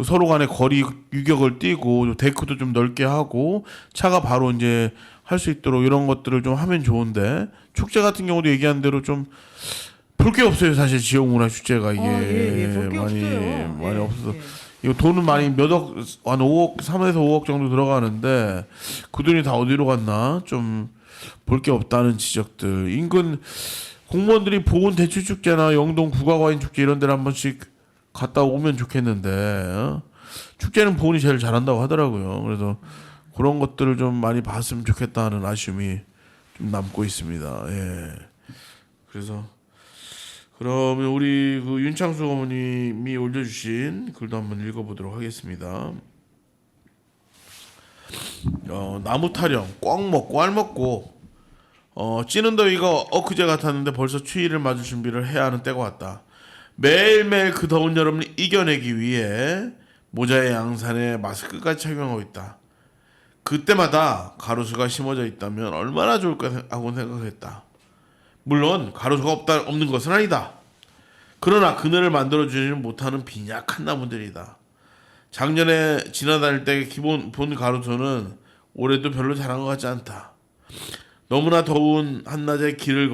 서로 간에 거리 유격을 띄고 데크도 좀 넓게 하고 차가 바로 이제 할 수 있도록 이런 것들을 좀 하면 좋은데 축제 같은 경우도 얘기한 대로 좀 볼 게 없어요. 사실 지역문화 축제가 이게 볼게 없어요. 많이 없어서 이거 돈은 많이 몇 억, 한 5억, 3에서 5억 정도 들어가는데 그 돈이 다 어디로 갔나 좀 볼 게 없다는 지적들. 인근 공무원들이 보건 대출 축제나 영동 국가과인 축제 이런 데를 한 번씩 갔다 오면 좋겠는데 축제는 보건이 제일 잘한다고 하더라고요. 그래서 그런 것들을 좀 많이 봤으면 좋겠다는 아쉬움이 좀 남고 있습니다. 예. 그래서 그러면 우리 그 윤창수 어머님이 올려주신 글도 한번 읽어보도록 하겠습니다. 나무 타령 꽉 먹고 알 먹고 찌는 더위가 엊그제 같았는데 벌써 추위를 맞을 준비를 해야 하는 때가 왔다. 매일매일 그 더운 여름을 이겨내기 위해 모자에 양산에 마스크까지 착용하고 있다. 그때마다 가로수가 심어져 있다면 얼마나 좋을까 하고 생각했다. 물론 가로수가 없는 것은 아니다. 그러나 그늘을 만들어주지 못하는 빈약한 나무들이다. 작년에 지나다닐 때 기본 본 가로수는 올해도 별로 자란 것 같지 않다. 너무나 더운 한낮에 길을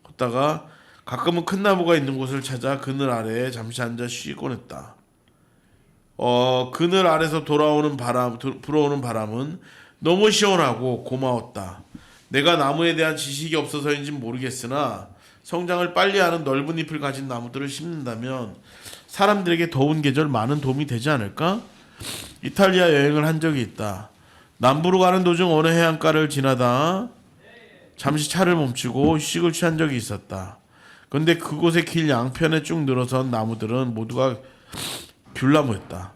걷다가 가끔은 큰 나무가 있는 곳을 찾아 그늘 아래에 잠시 앉아 쉬곤 했다. 그늘 아래서 불어오는 바람은 너무 시원하고 고마웠다. 내가 나무에 대한 지식이 없어서인지는 모르겠으나 성장을 빨리 하는 넓은 잎을 가진 나무들을 심는다면 사람들에게 더운 계절 많은 도움이 되지 않을까? 이탈리아 여행을 한 적이 있다. 남부로 가는 도중 어느 해안가를 지나다 잠시 차를 멈추고 휴식을 취한 적이 있었다. 그런데 그곳의 길 양편에 쭉 늘어선 나무들은 모두가 귤나무였다.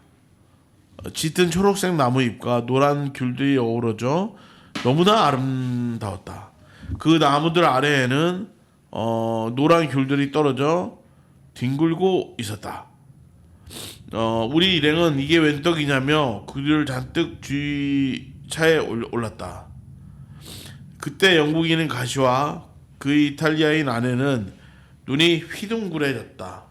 짙은 초록색 나무잎과 노란 귤들이 어우러져 너무나 아름다웠다. 그 나무들 아래에는 노란 귤들이 떨어져 뒹굴고 있었다. 우리 일행은 이게 웬 떡이냐며 그들을 잔뜩 주차에 올랐다. 그때 영국인인 가시와 그 이탈리아인 아내는 눈이 휘둥그레졌다.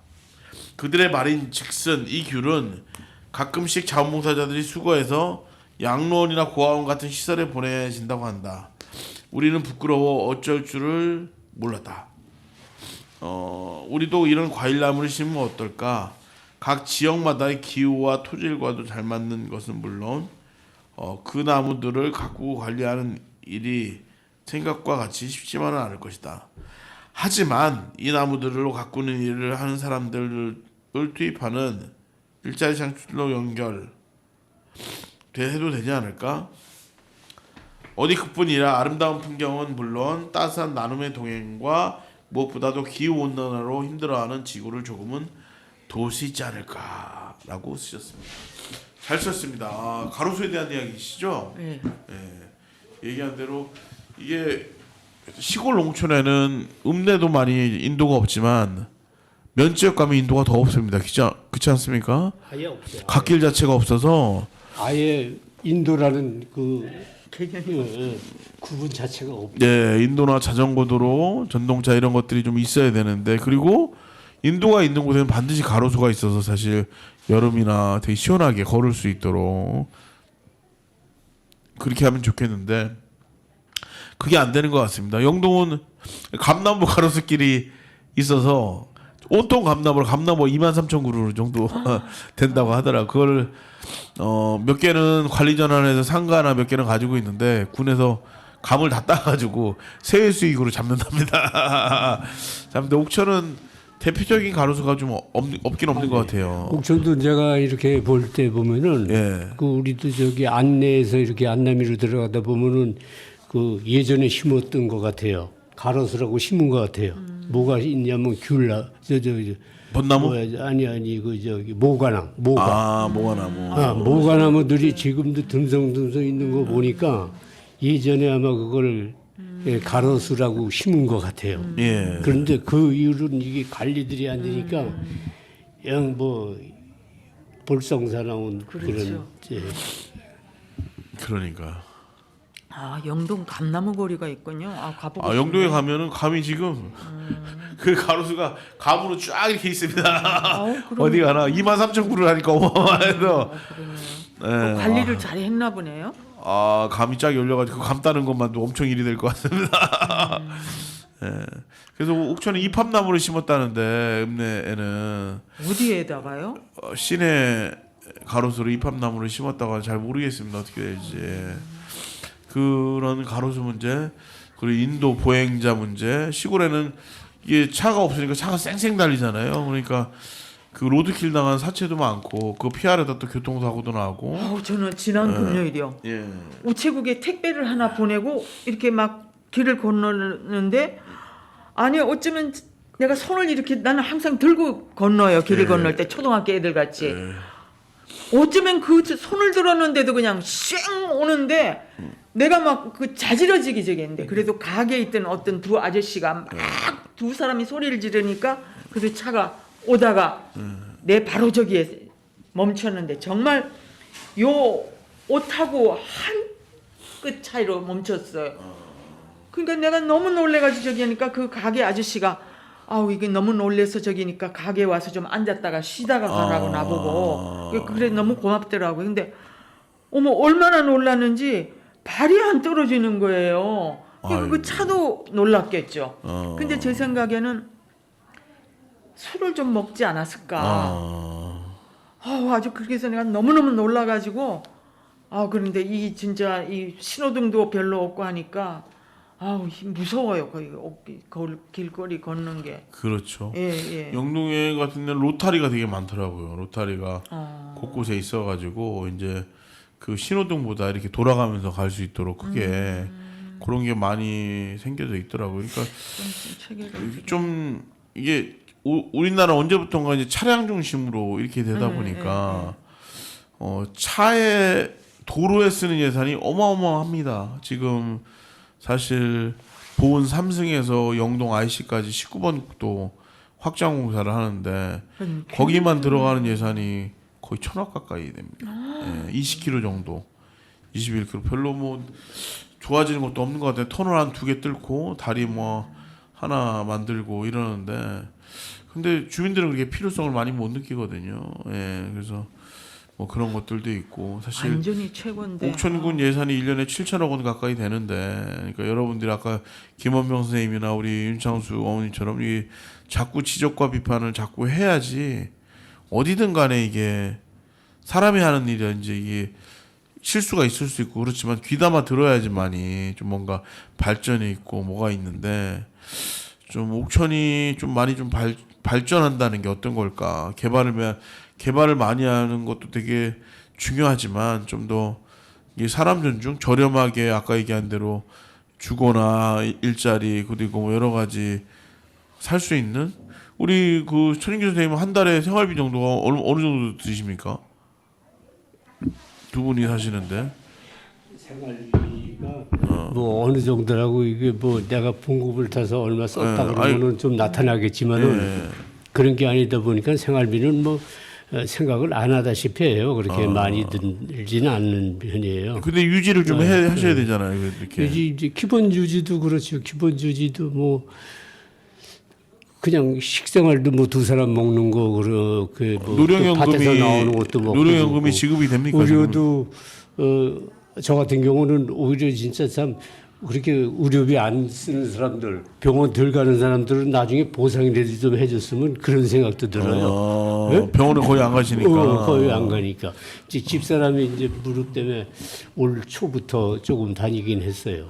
그들의 말인 즉슨 이 귤은 가끔씩 자원봉사자들이 수거해서 양로원이나 고아원 같은 시설에 보내진다고 한다. 우리는 부끄러워 어쩔 줄을 몰랐다. 우리도 이런 과일나무를 심으면 어떨까? 각 지역마다의 기후와 토질과도 잘 맞는 것은 물론 그 나무들을 가꾸고 관리하는 일이 생각과 같이 쉽지만은 않을 것이다. 하지만 이 나무들로 가꾸는 일을 하는 사람들을 투입하는 일자리 창출로 연결 해도 되지 않을까? 어디 그뿐이라 아름다운 풍경은 물론 따스한 나눔의 동행과 무엇보다도 기후온난화로 힘들어하는 지구를 조금은 도울 수 있지 않을까라고 쓰셨습니다. 잘 썼습니다. 가로수에 대한 이야기시죠? 네. 얘기한 대로 이게 시골 농촌에는 읍내도 많이 인도가 없지만 면지역 가면 인도가 더 없습니다. 그렇지 않습니까? 아예 없어요. 갓길 자체가 없어서 아예 인도라는 그 구분 자체가 없죠. 네, 인도나 자전거 도로, 전동차 이런 것들이 좀 있어야 되는데 그리고 인도가 있는 곳에는 반드시 가로수가 있어서 사실 여름이나 되게 시원하게 걸을 수 있도록 그렇게 하면 좋겠는데 그게 안 되는 것 같습니다. 영동은 감나무 가로수길이 있어서 온통 감나무 23,000그루 정도 된다고 하더라. 그걸 몇 개는 관리 전환해서 상가나 몇 개는 가지고 있는데 군에서 감을 다 따가지고 세일 수익으로 잡는답니다. 자, 근데 옥천은 대표적인 가로수가 좀 없긴 없는 것 같아요. 옥천도 제가 이렇게 볼 때 보면은 예. 그 우리도 저기 안내에서 이렇게 안남이로 들어가다 보면은 그 예전에 심었던 것 같아요. 가로수라고 심은 것 같아요. 뭐가 있냐면 귤나 저 벚나무? 아니 그 저기 모가나무. 모가나무. 모가나무들이 지금도 듬성듬성 있는 거 보니까 예전에 아마 그걸 가로수라고 심은 것 같아요. 예. 그런데 그 이후로는 이게 관리들이 안 되니까 영 뭐 볼썽사 나온 그렇죠. 그런 그러니까. 아, 영동 감나무 거리가 있군요. 아, 가보고 영동에 싶네요. 가면은 감이 지금 그 가로수가 감으로 쫙 이렇게 있습니다. 그러네요. 어디 가나 23,000그루를 하니까 어마어마해서. 그러네요. 또 관리를 잘 했나 보네요. 감이 쫙 열려가지고 감 따는 것만도 엄청 일이 될 것 같습니다. 예. 그래서 옥천에 입합나무를 심었다는데 읍내에는 어디에다가요? 시내 가로수로 입합나무를 심었다고 잘 모르겠습니다. 어떻게 될지. 그런 가로수 문제, 그리고 인도 보행자 문제, 시골에는 이게 차가 없으니까 차가 쌩쌩 달리잖아요. 그러니까 그 로드킬 당한 사체도 많고 그 피하려다 또 교통사고도 나고. 저는 지난 금요일이요. 예. 우체국에 택배를 하나 보내고 이렇게 막 길을 건너는데 아니 어쩌면 내가 손을 이렇게 나는 항상 들고 건너요. 길을 건널 때 초등학교 애들 같이. 어쩌면 그 손을 들었는데도 그냥 쌩 오는데 내가 막 그 자지러지기 저기인데 그래도 가게에 있던 어떤 두 아저씨가 막 두 사람이 소리를 지르니까 그래서 차가 오다가 내 바로 저기에 멈췄는데 정말 요 옷하고 한 끗 차이로 멈췄어요. 그러니까 내가 너무 놀래가지고 저기 하니까 그 가게 아저씨가 아우 이게 너무 놀래서 저기니까 가게에 와서 좀 앉았다가 쉬다가 가라고 나보고 그래 너무 고맙더라고요. 근데 어머 얼마나 놀랐는지 발이 안 떨어지는 거예요. 그러니까 그 차도 놀랐겠죠. 근데 제 생각에는 술을 좀 먹지 않았을까. 아주 그래서 내가 너무너무 놀라가지고 그런데 이 진짜 이 신호등도 별로 없고 하니까 무서워요. 거기 길거리 걷는 게. 그렇죠. 예. 영동에 같은 데는 로타리가 되게 많더라고요. 로타리가 곳곳에 있어가지고 이제 그 신호등보다 이렇게 돌아가면서 갈 수 있도록 크게 그런 게 많이 생겨져 있더라고요. 그러니까 좀 이게 우리나라 언제부턴가 이제 차량 중심으로 이렇게 되다 보니까 차에 도로에 쓰는 예산이 어마어마합니다. 지금 사실 보은 3승에서 영동 IC까지 19번 국도 확장 공사를 하는데 거기만 들어가는 예산이 거의 1,000억 가까이 됩니다. 20km 정도, 21km 별로 뭐 좋아지는 것도 없는 것 같아요. 터널 한 2개 뚫고 다리 뭐 하나 만들고 이러는데 근데 주민들은 그렇게 필요성을 많이 못 느끼거든요. 그래서 뭐 그런 것들도 있고 사실 완전히 최고인데 옥천군 예산이 1년에 7천억 원 가까이 되는데 그러니까 여러분들이 아까 김원병 선생님이나 우리 윤창수 어머님처럼 이 자꾸 지적과 비판을 자꾸 해야지 어디든 간에 이게 사람이 하는 일이든지 이게 실수가 있을 수 있고 그렇지만 귀담아 들어야지만이 좀 뭔가 발전이 있고 뭐가 있는데 좀 옥천이 좀 많이 좀 발전한다는 게 어떤 걸까? 개발을 많이 하는 것도 되게 중요하지만 좀 더 사람 존중, 저렴하게 아까 얘기한 대로 주거나 일자리 그리고 뭐 여러 가지 살 수 있는 우리 그 천인규 선생님은 한 달에 생활비 정도가 어느 정도 드십니까? 두 분이 사시는데 생활비가 뭐 어느 정도라고 이게 뭐 내가 봉급을 타서 얼마 썼다 그러면은 좀 나타나겠지만은 그런 게 아니다 보니까 생활비는 뭐 생각을 안 하다시피 해요. 그렇게 많이 들지는 않는 편이에요. 근데 유지를 좀 하셔야 되잖아요. 이렇게. 이제 기본 유지도 그렇죠. 기본 유지도 뭐 그냥 식생활도 뭐 두 사람 먹는 거 그렇게 뭐 밭에서 나오는 것도 먹고 노령연금이 지급이 됩니까? 의료도 저 같은 경우는 오히려 진짜 참 그렇게 의료비 안 쓰는 사람들 병원 덜 가는 사람들은 나중에 보상이라도 좀 해줬으면 그런 생각도 들어요. 병원에 거의 안 가시니까. 거의 안 가니까. 이제 집사람이 이제 무릎 때문에 올 초부터 조금 다니긴 했어요.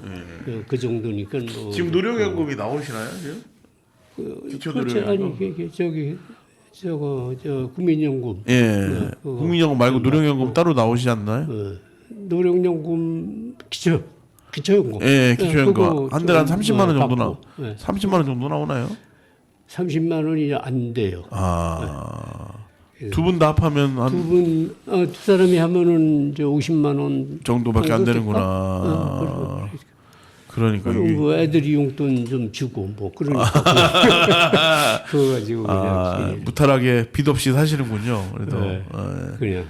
그 정도니까 뭐. 지금 노령연금이 나오시나요? 지금? 기초 노령연금. 아니 저 국민연금. 예. 국민연금 말고 노령연금 따로 나오시지 않나요? 노령연금 기초연금. 예, 기초연금 한 달에 한 30만 원 정도 나. 네. 30만 원 정도 나오나요? 30만 원이 안 돼요. 두 분 다 합하면 한 두 사람이 하면은 이제 50만 원 정도밖에 안 되는구나. 그러니까 그리고 뭐 애들이 용돈 좀 주고 뭐 그러니까 그거 가지고 그냥 무탈하게 빚 없이 사시는군요. 그래도 네, 그냥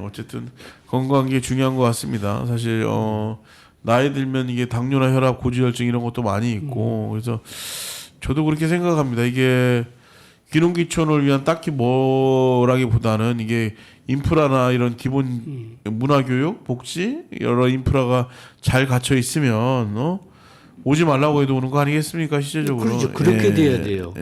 어쨌든 건강한 게 중요한 것 같습니다. 사실 나이 들면 이게 당뇨나 혈압, 고지혈증 이런 것도 많이 있고 그래서 저도 그렇게 생각합니다. 이게 귀농귀촌을 위한 딱히 뭐라기보다는 이게 인프라나 이런 기본 문화교육, 복지 여러 인프라가 잘 갖춰 있으면 오지 말라고 해도 오는 거 아니겠습니까? 시제적으로. 그렇죠. 그렇게 돼야 돼요.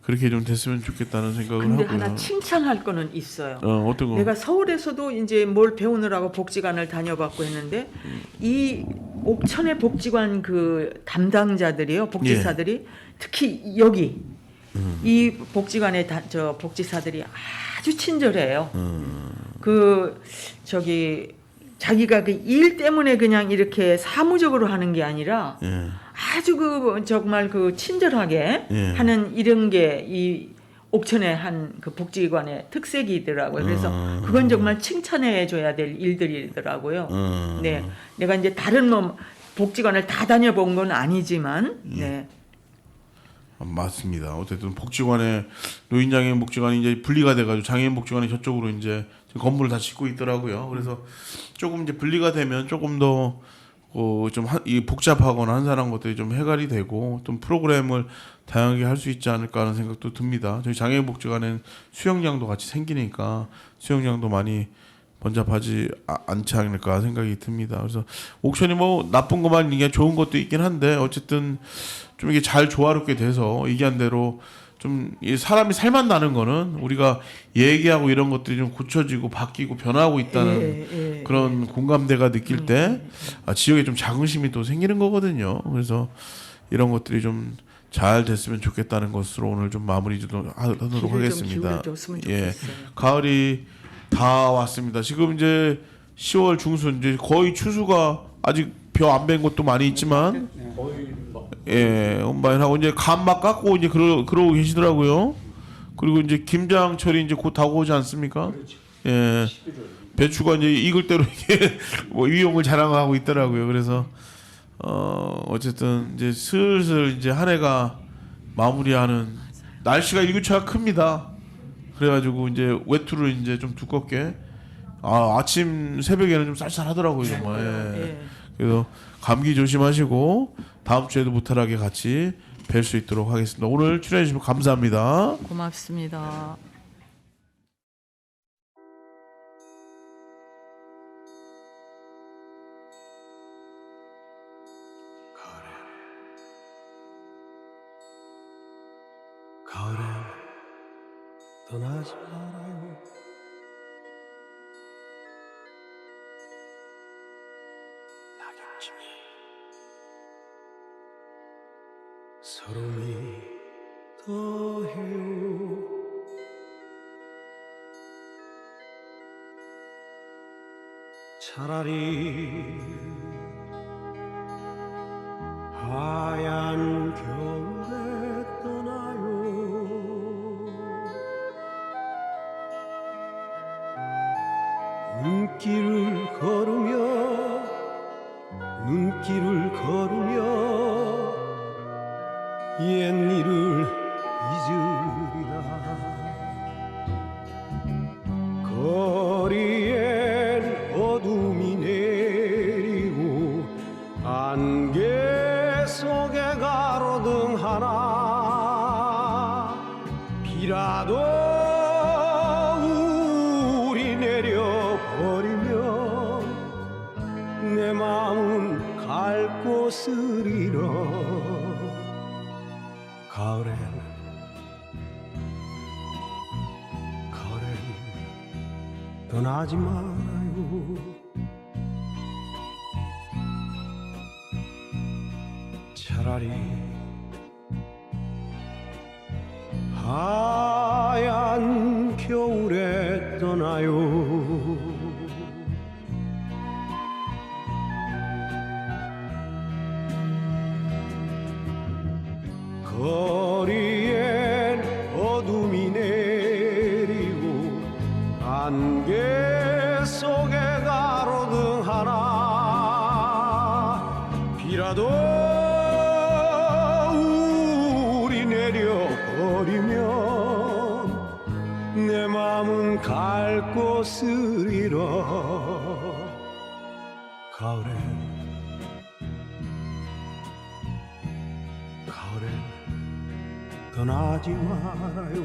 그렇게 좀 됐으면 좋겠다는 생각을 근데 하고요. 하나 칭찬할 거는 있어요. 어떤 거? 내가 서울에서도 이제 뭘 배우느라고 복지관을 다녀봤고 했는데 이 옥천의 복지관 그 담당자들이요, 복지사들이 특히 여기 이 복지관의 저 복지사들이 아주 친절해요. 그 저기 자기가 그 일 때문에 그냥 이렇게 사무적으로 하는 게 아니라 아주 그 정말 그 친절하게 하는 이런 게 이 옥천의 한 그 복지관의 특색이더라고요. 그래서 그건 정말 칭찬해 줘야 될 일들이더라고요. 네, 내가 이제 다른 뭐 복지관을 다 다녀본 건 아니지만, 네. 맞습니다. 어쨌든 복지관에 노인장애인 복지관이 이제 분리가 돼가지고 장애인 복지관이 저쪽으로 이제 건물을 다 짓고 있더라고요. 그래서 조금 이제 분리가 되면 조금 더 좀 이 복잡하거나 한산한 것들이 좀 해결이 되고 좀 프로그램을 다양하게 할 수 있지 않을까 하는 생각도 듭니다. 저희 장애인 복지관은 수영장도 같이 생기니까 수영장도 많이 번잡하지 않지 않을까 생각이 듭니다. 그래서 옥천이 뭐 나쁜 것만 이게 좋은 것도 있긴 한데 어쨌든 좀 이게 잘 조화롭게 돼서 얘기한 대로 좀 사람이 살만 나는 거는 우리가 얘기하고 이런 것들이 좀 고쳐지고 바뀌고 변하고 있다는 그런 공감대가 느낄 때 지역에 좀 자긍심이 또 생기는 거거든요. 그래서 이런 것들이 좀 잘 됐으면 좋겠다는 것으로 오늘 좀 마무리 좀 하도록 하겠습니다. 예, 가을이 다 왔습니다. 지금 이제 10월 중순 이제 거의 추수가 아직 벼 안 밴 것도 많이 있지만 온바인하고 이제 감 막 깎고 이제 그러고 계시더라고요. 그리고 이제 김장철이 이제 곧 다가오지 않습니까? 예, 배추가 이제 익을 대로 이게 뭐 위용을 자랑하고 있더라고요. 그래서 어쨌든 이제 슬슬 이제 한 해가 마무리하는 날씨가 일교차가 큽니다. 그래가지고 이제 외투를 이제 좀 두껍게 아침 새벽에는 좀 쌀쌀하더라고요 정말. 그래서 감기 조심하시고 다음 주에도 무탈하게 같이 뵐 수 있도록 하겠습니다. 오늘 출연해 주시면 감사합니다. 고맙습니다. 가을에 떠나지 말아요. 낙엽중에 서름이 더해요. 차라리 하얀 겨울에 떠나요. 눈길을 걸으며 옛일을 잊으리라. 거리엔 어둠이 내리고 안개 속에 가로등 하나 비라도 우리 내려버리면 내 마음은 갈 곳을 잃어. 가을엔 떠나지 말아요. 차라리 하얀 겨울에 떠나요. 거리엔 어둠이 내리고 안개 속에 가로등 하나 비라도 우리 내려버리면 내 맘은 갈 곳을 잃어. 가을엔 떠나지 말아요.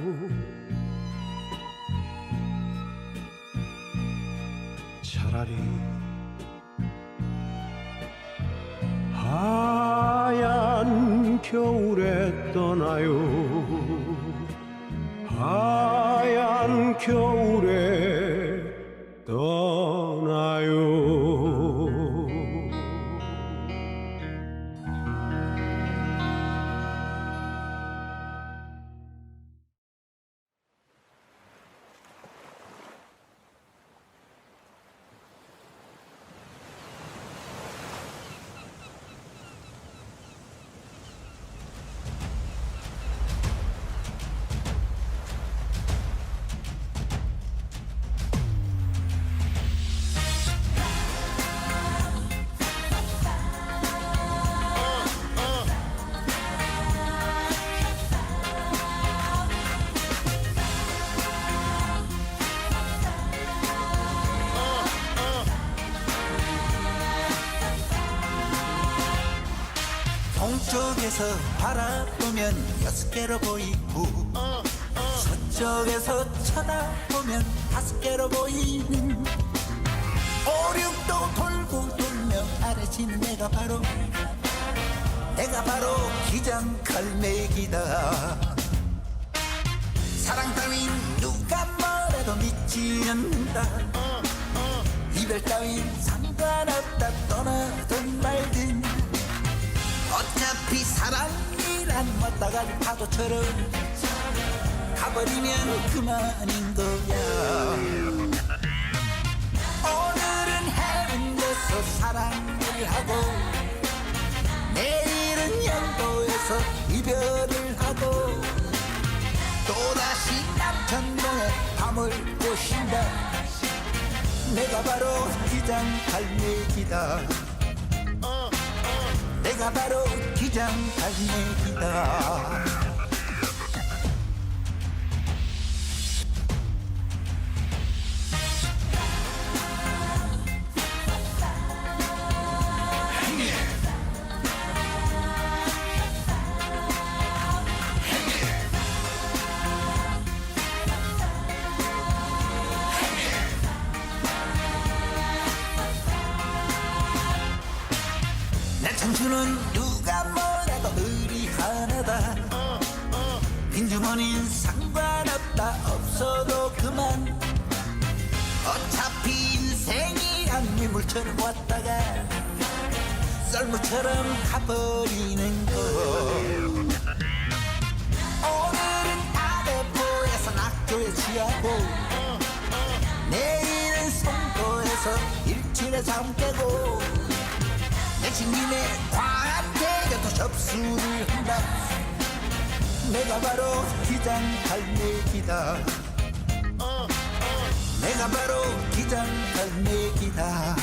차라리 하얀 겨울에 떠나요. 하얀 겨울에 떠나요. 동쪽에서 바라보면 6개로 보이고 서쪽에서 쳐다보면 5개로 보이는 오륙도 돌고 돌며 아래지는 내가 바로 기장갈매기다. 사랑 따윈 누가 뭐래도 믿지 않는다. 이별 따윈 상관없다. 떠나든 말든 어차피 사랑이란 왔다가는 파도처럼 가버리면 그만인 거야. 오늘은 해운대에서 사랑을 하고 내일은 영도에서 이별을 하고 또다시 남천동에 밤을 꼬신다. 내가 바로 기장갈매기다. 내가 바로 기장갈매기다. 내 청춘은 누가 뭐래도 의리 하나다. 빈주머니는 상관없다. 없어도 그만. 어차피 인생이란 민물처럼 왔다가 썰물처럼 가버리는 거. 오늘은 아대포에서 낙조에 취하고 내일은 송도에서 일출에 잠 깨고 내친 김에 광안대교도 접수를 한다. 내가 바로 기장갈매기다. 내가 바로 기장갈매기다.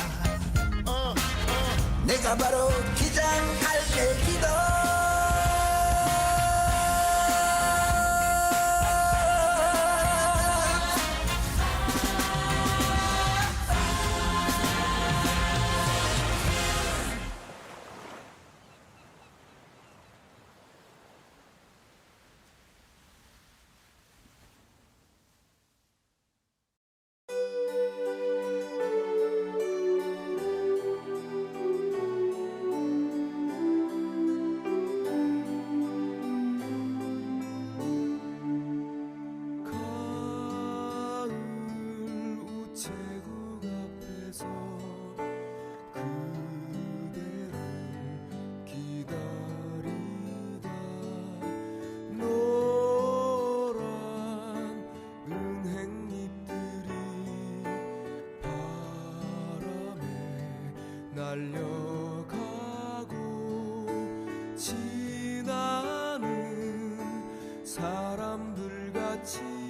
내가 바로 기장갈매기다. 끝이